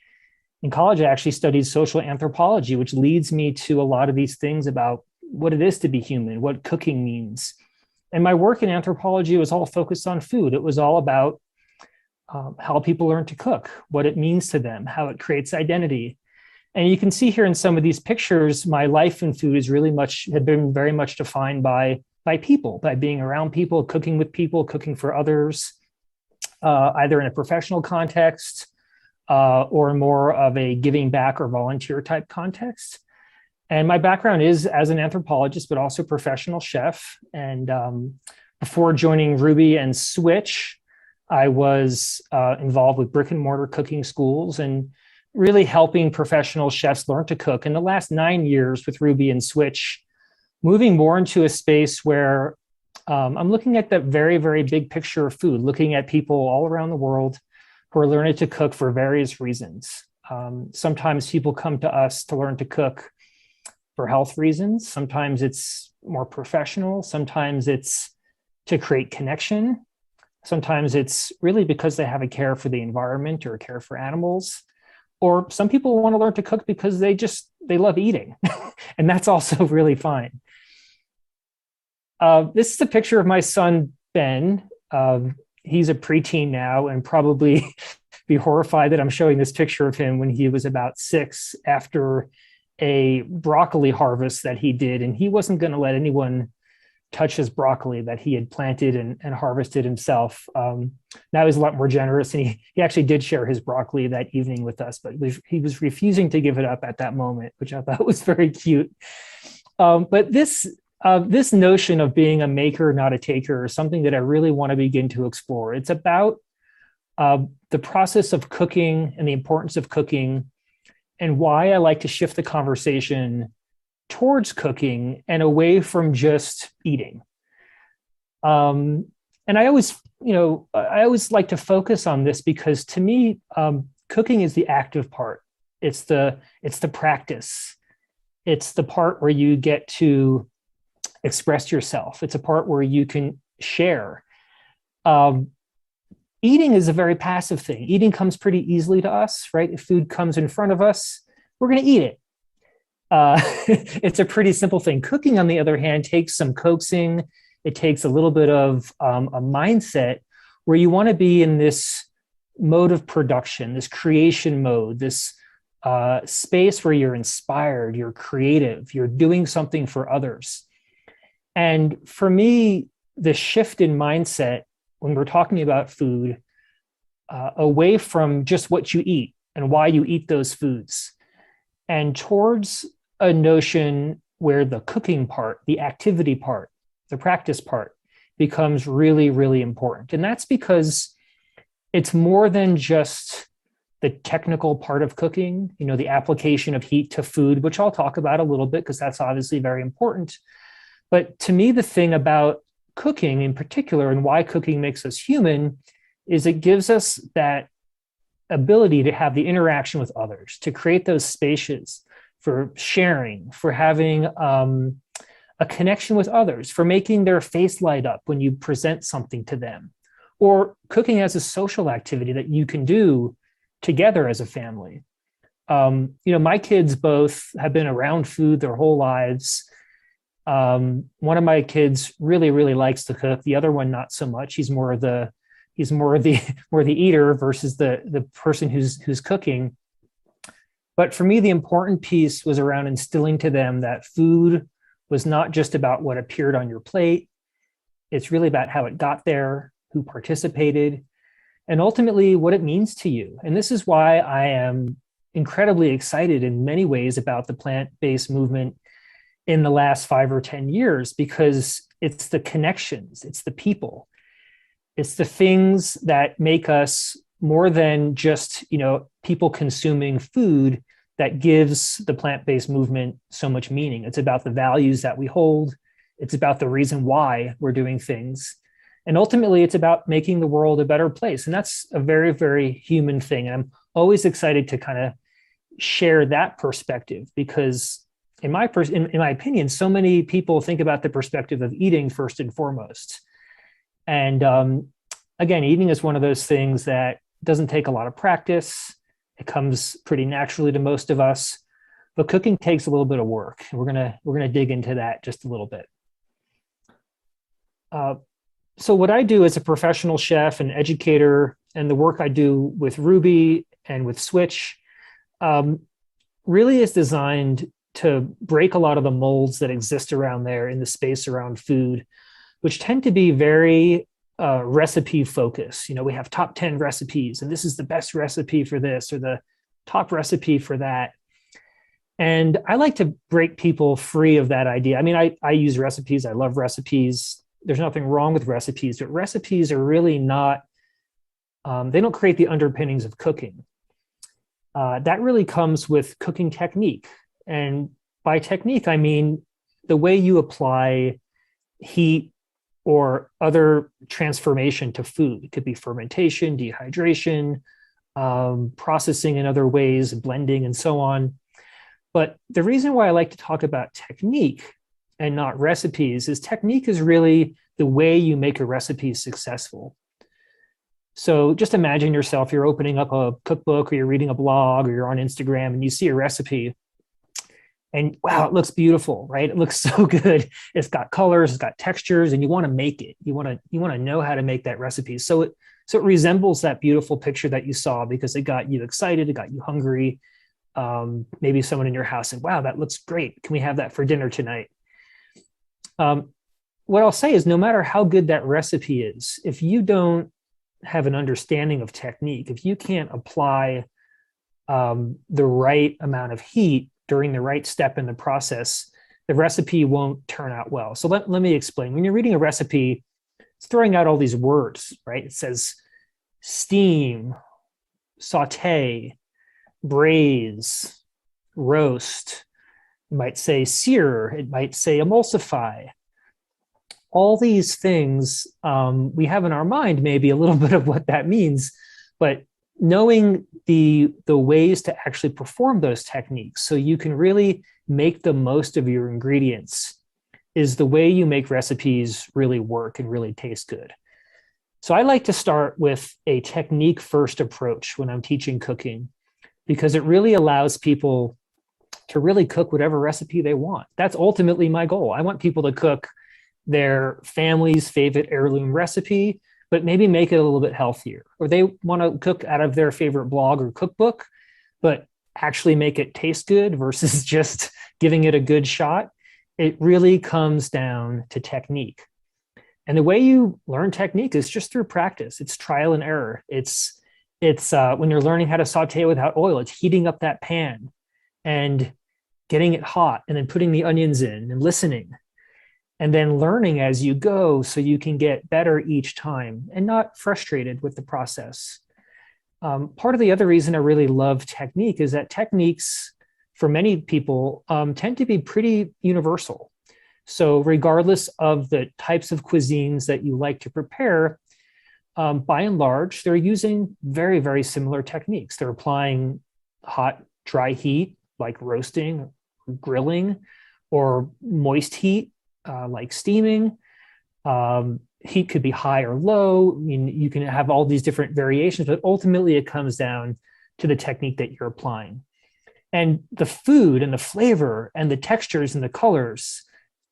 In college, I actually studied social anthropology, which leads me to a lot of these things about what it is to be human, what cooking means. And my work in anthropology was all focused on food. It was all about how people learn to cook, what it means to them, how it creates identity. And you can see here in some of these pictures, my life in food is had been very much defined by people, by being around people, cooking with people, cooking for others, either in a professional context or more of a giving back or volunteer type context. And my background is as an anthropologist, but also professional chef. And before joining Ruby and Switch, I was involved with brick and mortar cooking schools and really helping professional chefs learn to cook. In the last 9 years with Ruby and Switch, moving more into a space where I'm looking at the very, very big picture of food, looking at people all around the world who are learning to cook for various reasons. Sometimes people come to us to learn to cook for health reasons. Sometimes it's more professional. Sometimes it's to create connection. Sometimes it's really because they have a care for the environment or a care for animals. Or some people want to learn to cook because they love eating. And that's also really fine. This is a picture of my son, Ben. He's a preteen now and probably be horrified that I'm showing this picture of him when he was about 6 after a broccoli harvest that he did. And he wasn't going to let anyone touch his broccoli that he had planted and harvested himself. Now he's a lot more generous, and he actually did share his broccoli that evening with us, but he was refusing to give it up at that moment, which I thought was very cute. But this notion of being a maker, not a taker, is something that I really want to begin to explore. It's about the process of cooking and the importance of cooking, and why I like to shift the conversation towards cooking and away from just eating. And I always like to focus on this because to me, cooking is the active part. It's the practice. It's the part where you get to express yourself. It's a part where you can share. Eating is a very passive thing. Eating comes pretty easily to us, right? If food comes in front of us, we're going to eat it. It's a pretty simple thing. Cooking, on the other hand, takes some coaxing. It takes a little bit of a mindset where you want to be in this mode of production, this creation mode, this space where you're inspired, you're creative, you're doing something for others. And for me, the shift in mindset when we're talking about food, away from just what you eat and why you eat those foods, and towards a notion where the cooking part, the activity part, the practice part becomes really, really important. And that's because it's more than just the technical part of cooking, the application of heat to food, which I'll talk about a little bit because that's obviously very important. But to me, the thing about cooking in particular and why cooking makes us human is it gives us that ability to have the interaction with others, to create those spaces for sharing, for having a connection with others, for making their face light up when you present something to them, or cooking as a social activity that you can do together as a family. My kids both have been around food their whole lives. One of my kids really, really likes to cook. The other one, not so much. He's more the eater versus the person who's cooking. But for me, the important piece was around instilling to them that food was not just about what appeared on your plate. It's really about how it got there, who participated, and ultimately what it means to you. And this is why I am incredibly excited in many ways about the plant-based movement in the last 5 or 10 years, because it's the connections, it's the people, it's the things that make us more than just, people consuming food that gives the plant-based movement so much meaning. It's about the values that we hold. It's about the reason why we're doing things. And ultimately, it's about making the world a better place. And that's a very, very human thing. And I'm always excited to kind of share that perspective because in my opinion, so many people think about the perspective of eating first and foremost. And again, eating is one of those things that doesn't take a lot of practice. It comes pretty naturally to most of us, but cooking takes a little bit of work. And we're gonna dig into that just a little bit. So what I do as a professional chef and educator, and the work I do with Ruby and with Switch, really is designed to break a lot of the molds that exist around there in the space around food, which tend to be very recipe focused. We have top 10 recipes, and this is the best recipe for this or the top recipe for that. And I like to break people free of that idea. I mean, I use recipes. I love recipes. There's nothing wrong with recipes, but recipes are really not, they don't create the underpinnings of cooking. That really comes with cooking technique. And by technique, I mean the way you apply heat or other transformation to food. It could be fermentation, dehydration, processing in other ways, blending, and so on. But the reason why I like to talk about technique and not recipes is technique is really the way you make a recipe successful. So just imagine yourself, you're opening up a cookbook or you're reading a blog or you're on Instagram and you see a recipe and wow, it looks beautiful, right? It looks so good. It's got colors, it's got textures, and you want to make it. You want to know how to make that recipe. So it resembles that beautiful picture that you saw because it got you excited, it got you hungry. Maybe someone in your house said, wow, that looks great. Can we have that for dinner tonight? What I'll say is no matter how good that recipe is, if you don't have an understanding of technique, if you can't apply the right amount of heat during the right step in the process, the recipe won't turn out well. So let me explain. When you're reading a recipe, it's throwing out all these words, right? It says steam, saute, braise, roast. It might say sear. It might say emulsify. All these things we have in our mind, maybe a little bit of what that means, but knowing the ways to actually perform those techniques so you can really make the most of your ingredients is the way you make recipes really work and really taste good. So I like to start with a technique first approach when I'm teaching cooking, because it really allows people to really cook whatever recipe they want. That's ultimately my goal. I want people to cook their family's favorite heirloom recipe, but maybe make it a little bit healthier. Or they want to cook out of their favorite blog or cookbook, but actually make it taste good versus just giving it a good shot. It really comes down to technique. And the way you learn technique is just through practice. It's trial and error. It's when you're learning how to saute without oil, it's heating up that pan and getting it hot and then putting the onions in and listening and then learning as you go so you can get better each time and not frustrated with the process. Part of the other reason I really love technique is that techniques for many people tend to be pretty universal. So regardless of the types of cuisines that you like to prepare, by and large, they're using very, very similar techniques. They're applying hot, dry heat, like roasting, grilling, or moist heat, like steaming. Heat could be high or low. I mean, you can have all these different variations, but ultimately it comes down to the technique that you're applying. And the food and the flavor and the textures and the colors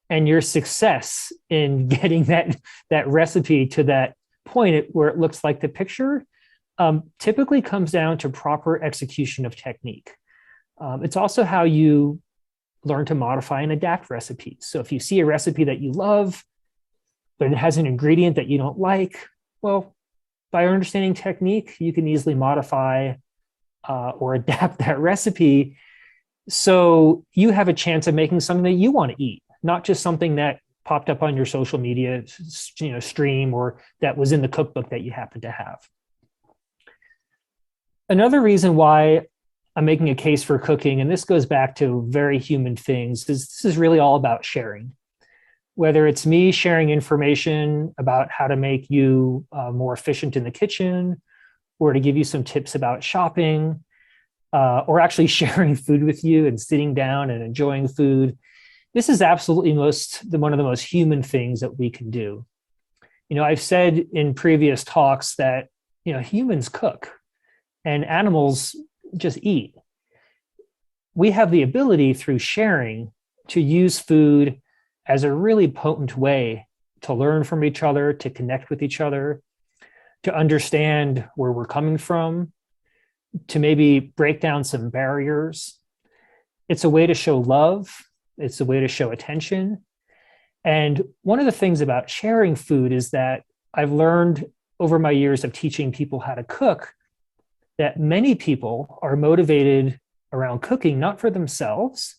and your success in getting that recipe to that point where it looks like the picture typically comes down to proper execution of technique. It's also how you learn to modify and adapt recipes. So if you see a recipe that you love, but it has an ingredient that you don't like, well, by understanding technique, you can easily modify or adapt that recipe so you have a chance of making something that you want to eat, not just something that popped up on your social media stream or that was in the cookbook that you happen to have. Another reason why I'm making a case for cooking, and this goes back to very human things, is this is really all about sharing. Whether it's me sharing information about how to make you more efficient in the kitchen, or to give you some tips about shopping, or actually sharing food with you and sitting down and enjoying food. This is absolutely one of the most human things that we can do. I've said in previous talks that, humans cook and animals just eat. We have the ability through sharing to use food as a really potent way to learn from each other, to connect with each other, to understand where we're coming from, to maybe break down some barriers. It's a way to show love. It's a way to show attention. And one of the things about sharing food is that I've learned over my years of teaching people how to cook that many people are motivated around cooking, not for themselves,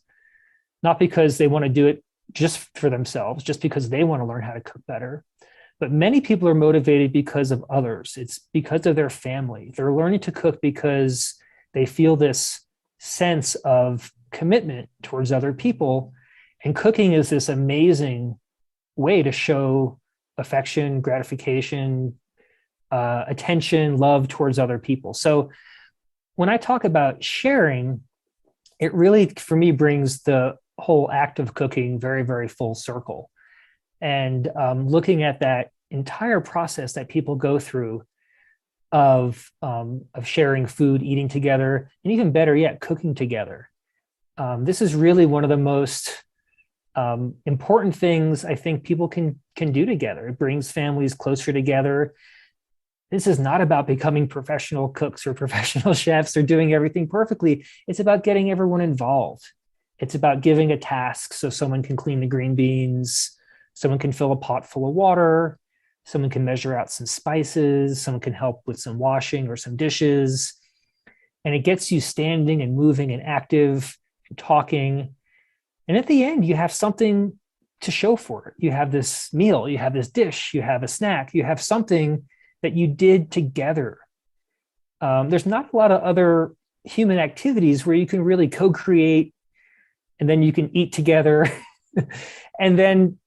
not because they want to do it just for themselves, just because they want to learn how to cook better. But many people are motivated because of others. It's because of their family. They're learning to cook because they feel this sense of commitment towards other people. And cooking is this amazing way to show affection, gratification, attention, love towards other people. So when I talk about sharing, it really, for me, brings the whole act of cooking very, very full circle. And looking at that entire process that people go through of sharing food, eating together, and even better yet, cooking together. This is really one of the most important things I think people can do together. It brings families closer together. This is not about becoming professional cooks or professional chefs or doing everything perfectly. It's about getting everyone involved. It's about giving a task so someone can clean the green beans, someone can fill a pot full of water, someone can measure out some spices, someone can help with some washing or some dishes. And it gets you standing and moving and active and talking. And at the end, you have something to show for it. You have this meal, you have this dish, you have a snack, you have something that you did together. There's not a lot of other human activities where you can really co-create and then you can eat together. And then,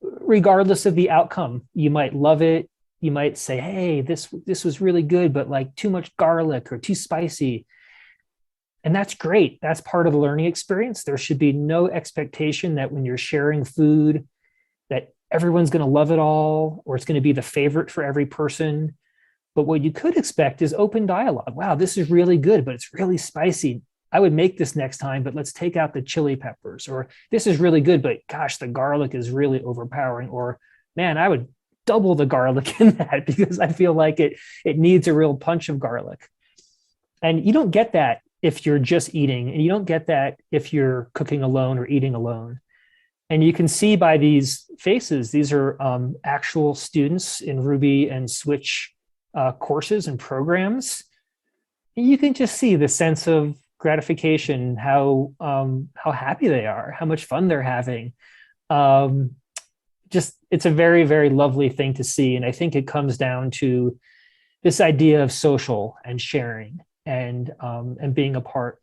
regardless of the outcome, you might love it. You might say, hey, this was really good, but like too much garlic or too spicy. And that's great. That's part of the learning experience. There should be no expectation that when you're sharing food, that everyone's going to love it all, or it's going to be the favorite for every person. But what you could expect is open dialogue. Wow, this is really good, but it's really spicy. I would make this next time, but let's take out the chili peppers. Or this is really good, but gosh, the garlic is really overpowering. Or man, I would double the garlic in that because I feel like it needs a real punch of garlic. And you don't get that if you're just eating, and you don't get that if you're cooking alone or eating alone. And you can see by these faces, these are actual students in Ruby and Switch courses and programs. You can just see the sense of gratification, how happy they are, how much fun they're having. It's a very, very lovely thing to see. And I think it comes down to this idea of social and sharing and being a part.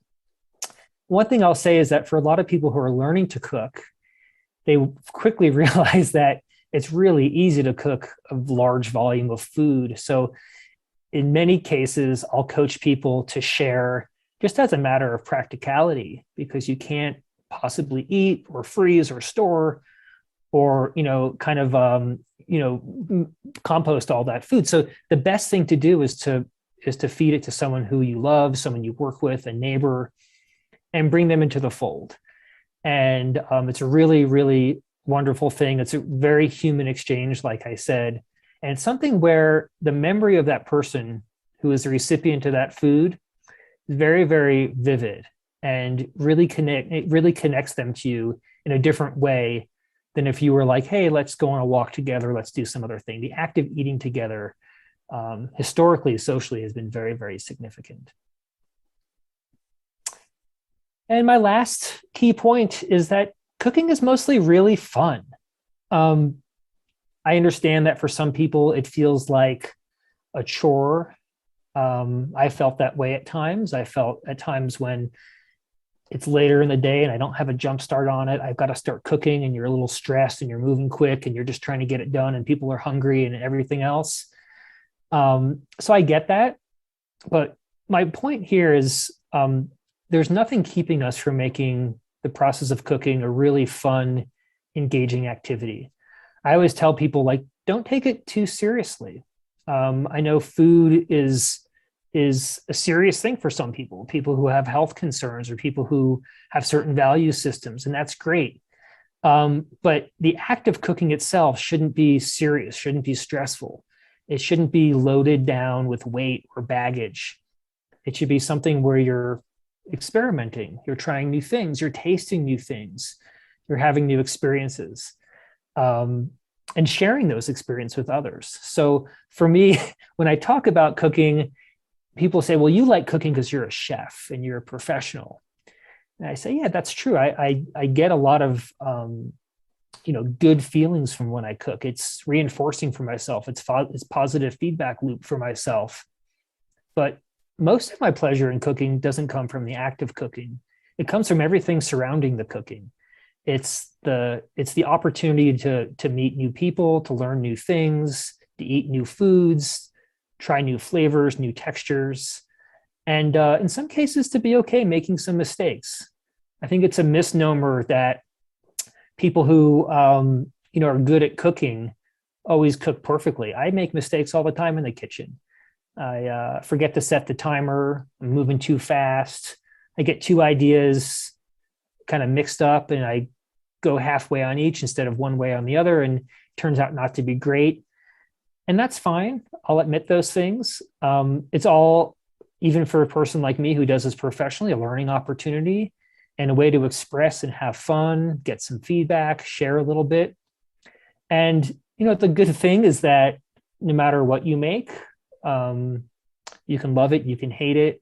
One thing I'll say is that for a lot of people who are learning to cook, they quickly realize that it's really easy to cook a large volume of food. So in many cases, I'll coach people to share just as a matter of practicality, because you can't possibly eat or freeze or store or, compost all that food. So the best thing to do is to feed it to someone who you love, someone you work with, a neighbor, and bring them into the fold. And it's a really, really wonderful thing. It's a very human exchange, like I said, and it's something where the memory of that person who is the recipient of that food is very, very vivid and it really connects them to you in a different way than if you were like, hey, let's go on a walk together, let's do some other thing. The act of eating together, historically, socially, has been very, very significant. And my last key point is that cooking is mostly really fun. I understand that for some people, it feels like a chore. I felt that way at times. I felt at times when it's later in the day and I don't have a jump start on it, I've got to start cooking and you're a little stressed and you're moving quick and you're just trying to get it done and people are hungry and everything else. So I get that. But my point here is, there's nothing keeping us from making the process of cooking a really fun, engaging activity. I always tell people, like, don't take it too seriously. I know food is a serious thing for some people who have health concerns or people who have certain value systems, and that's great. But the act of cooking itself shouldn't be serious, shouldn't be stressful. It shouldn't be loaded down with weight or baggage. It should be something where you're experimenting, you're trying new things, you're tasting new things, you're having new experiences, and sharing those experiences with others. So for me, when I talk about cooking, people say, well, you like cooking because you're a chef and you're a professional. And I say, yeah, that's true. I get a lot of good feelings from when I cook. It's reinforcing for myself. It's positive feedback loop for myself. But most of my pleasure in cooking doesn't come from the act of cooking. It comes from everything surrounding the cooking. It's the opportunity to meet new people, to learn new things, to eat new foods, try new flavors, new textures, and in some cases to be okay making some mistakes. I think it's a misnomer that people who are good at cooking always cook perfectly. I make mistakes all the time in the kitchen. I forget to set the timer. I'm moving too fast. I get two ideas kind of mixed up, and I go halfway on each instead of one way on the other, and it turns out not to be great. And that's fine. I'll admit those things. It's all, even for a person like me who does this professionally, a learning opportunity and a way to express and have fun, get some feedback, share a little bit. And, the good thing is that no matter what you make, you can love it, you can hate it,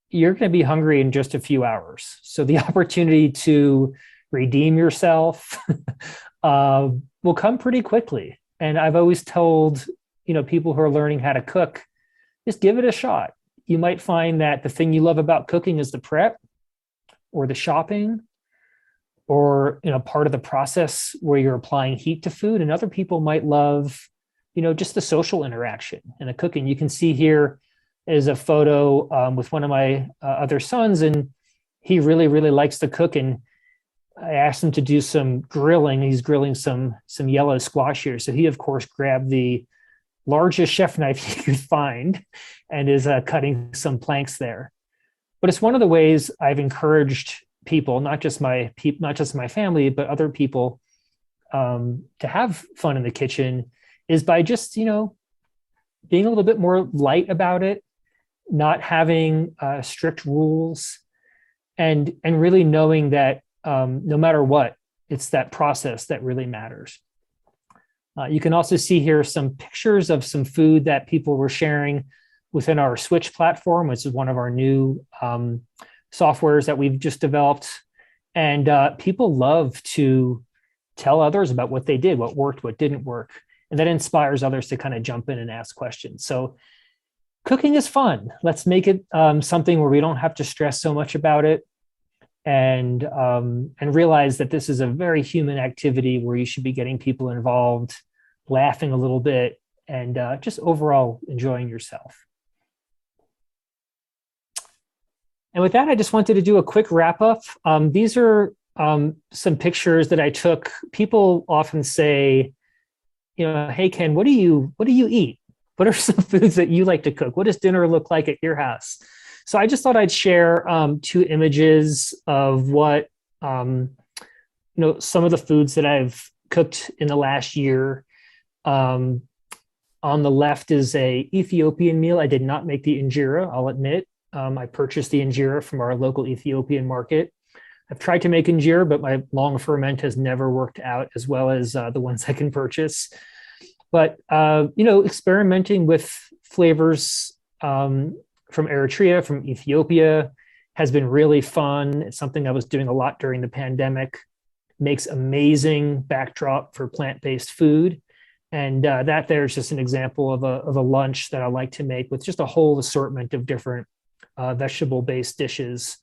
you're going to be hungry in just a few hours. So the opportunity to redeem yourself will come pretty quickly. And I've always told, people who are learning how to cook, just give it a shot. You might find that the thing you love about cooking is the prep or the shopping or, part of the process where you're applying heat to food. And other people might love, just the social interaction and the cooking. You can see here is a photo with one of my other sons, and he really, really likes to cook. And I asked him to do some grilling. He's grilling some yellow squash here. So he, of course, grabbed the largest chef knife he could find and is cutting some planks there. But it's one of the ways I've encouraged people, not just my family, but other people, to have fun in the kitchen, is by just being a little bit more light about it, not having strict rules, and really knowing that no matter what, it's that process that really matters. You can also see here some pictures of some food that people were sharing within our Switch platform, which is one of our new softwares that we've just developed. And people love to tell others about what they did, what worked, what didn't work. And that inspires others to kind of jump in and ask questions. So cooking is fun. Let's make it something where we don't have to stress so much about it. And realize that this is a very human activity where you should be getting people involved, laughing a little bit, and just overall enjoying yourself. And with that, I just wanted to do a quick wrap up. These are some pictures that I took. People often say, hey, Ken, what do you eat? What are some foods that you like to cook? What does dinner look like at your house? So I just thought I'd share two images of what, some of the foods that I've cooked in the last year. On the left is a Ethiopian meal. I did not make the injera, I'll admit. I purchased the injera from our local Ethiopian market. I've tried to make injera, but my long ferment has never worked out as well as the ones I can purchase. But, experimenting with flavors from Eritrea, from Ethiopia, has been really fun. It's something I was doing a lot during the pandemic. Makes amazing backdrop for plant-based food. And that there's just an example of a lunch that I like to make with just a whole assortment of different vegetable-based dishes.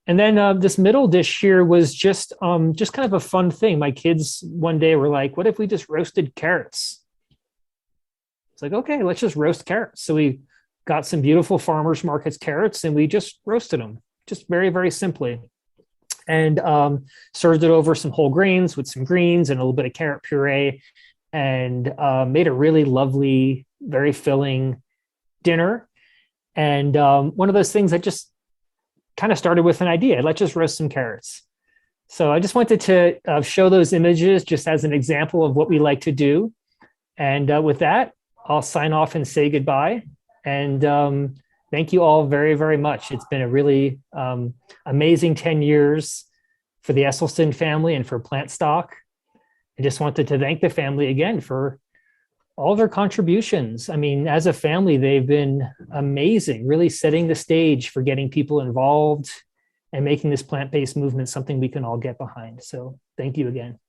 And then this middle dish here was just kind of a fun thing. My kids one day were like, what if we just roasted carrots? It's like, okay, let's just roast carrots. So we got some beautiful farmers markets carrots and we just roasted them, just very, very simply. And served it over some whole grains with some greens and a little bit of carrot puree, and made a really lovely, very filling dinner. And one of those things that just kind of started with an idea. Let's just roast some carrots. So I just wanted to show those images just as an example of what we like to do. And with that, I'll sign off and say goodbye. And thank you all very, very much. It's been a really amazing 10 years for the Esselstyn family and for Plant Stock. I just wanted to thank the family again for all their contributions. I mean, as a family, they've been amazing, really setting the stage for getting people involved and making this plant-based movement something we can all get behind. So thank you again.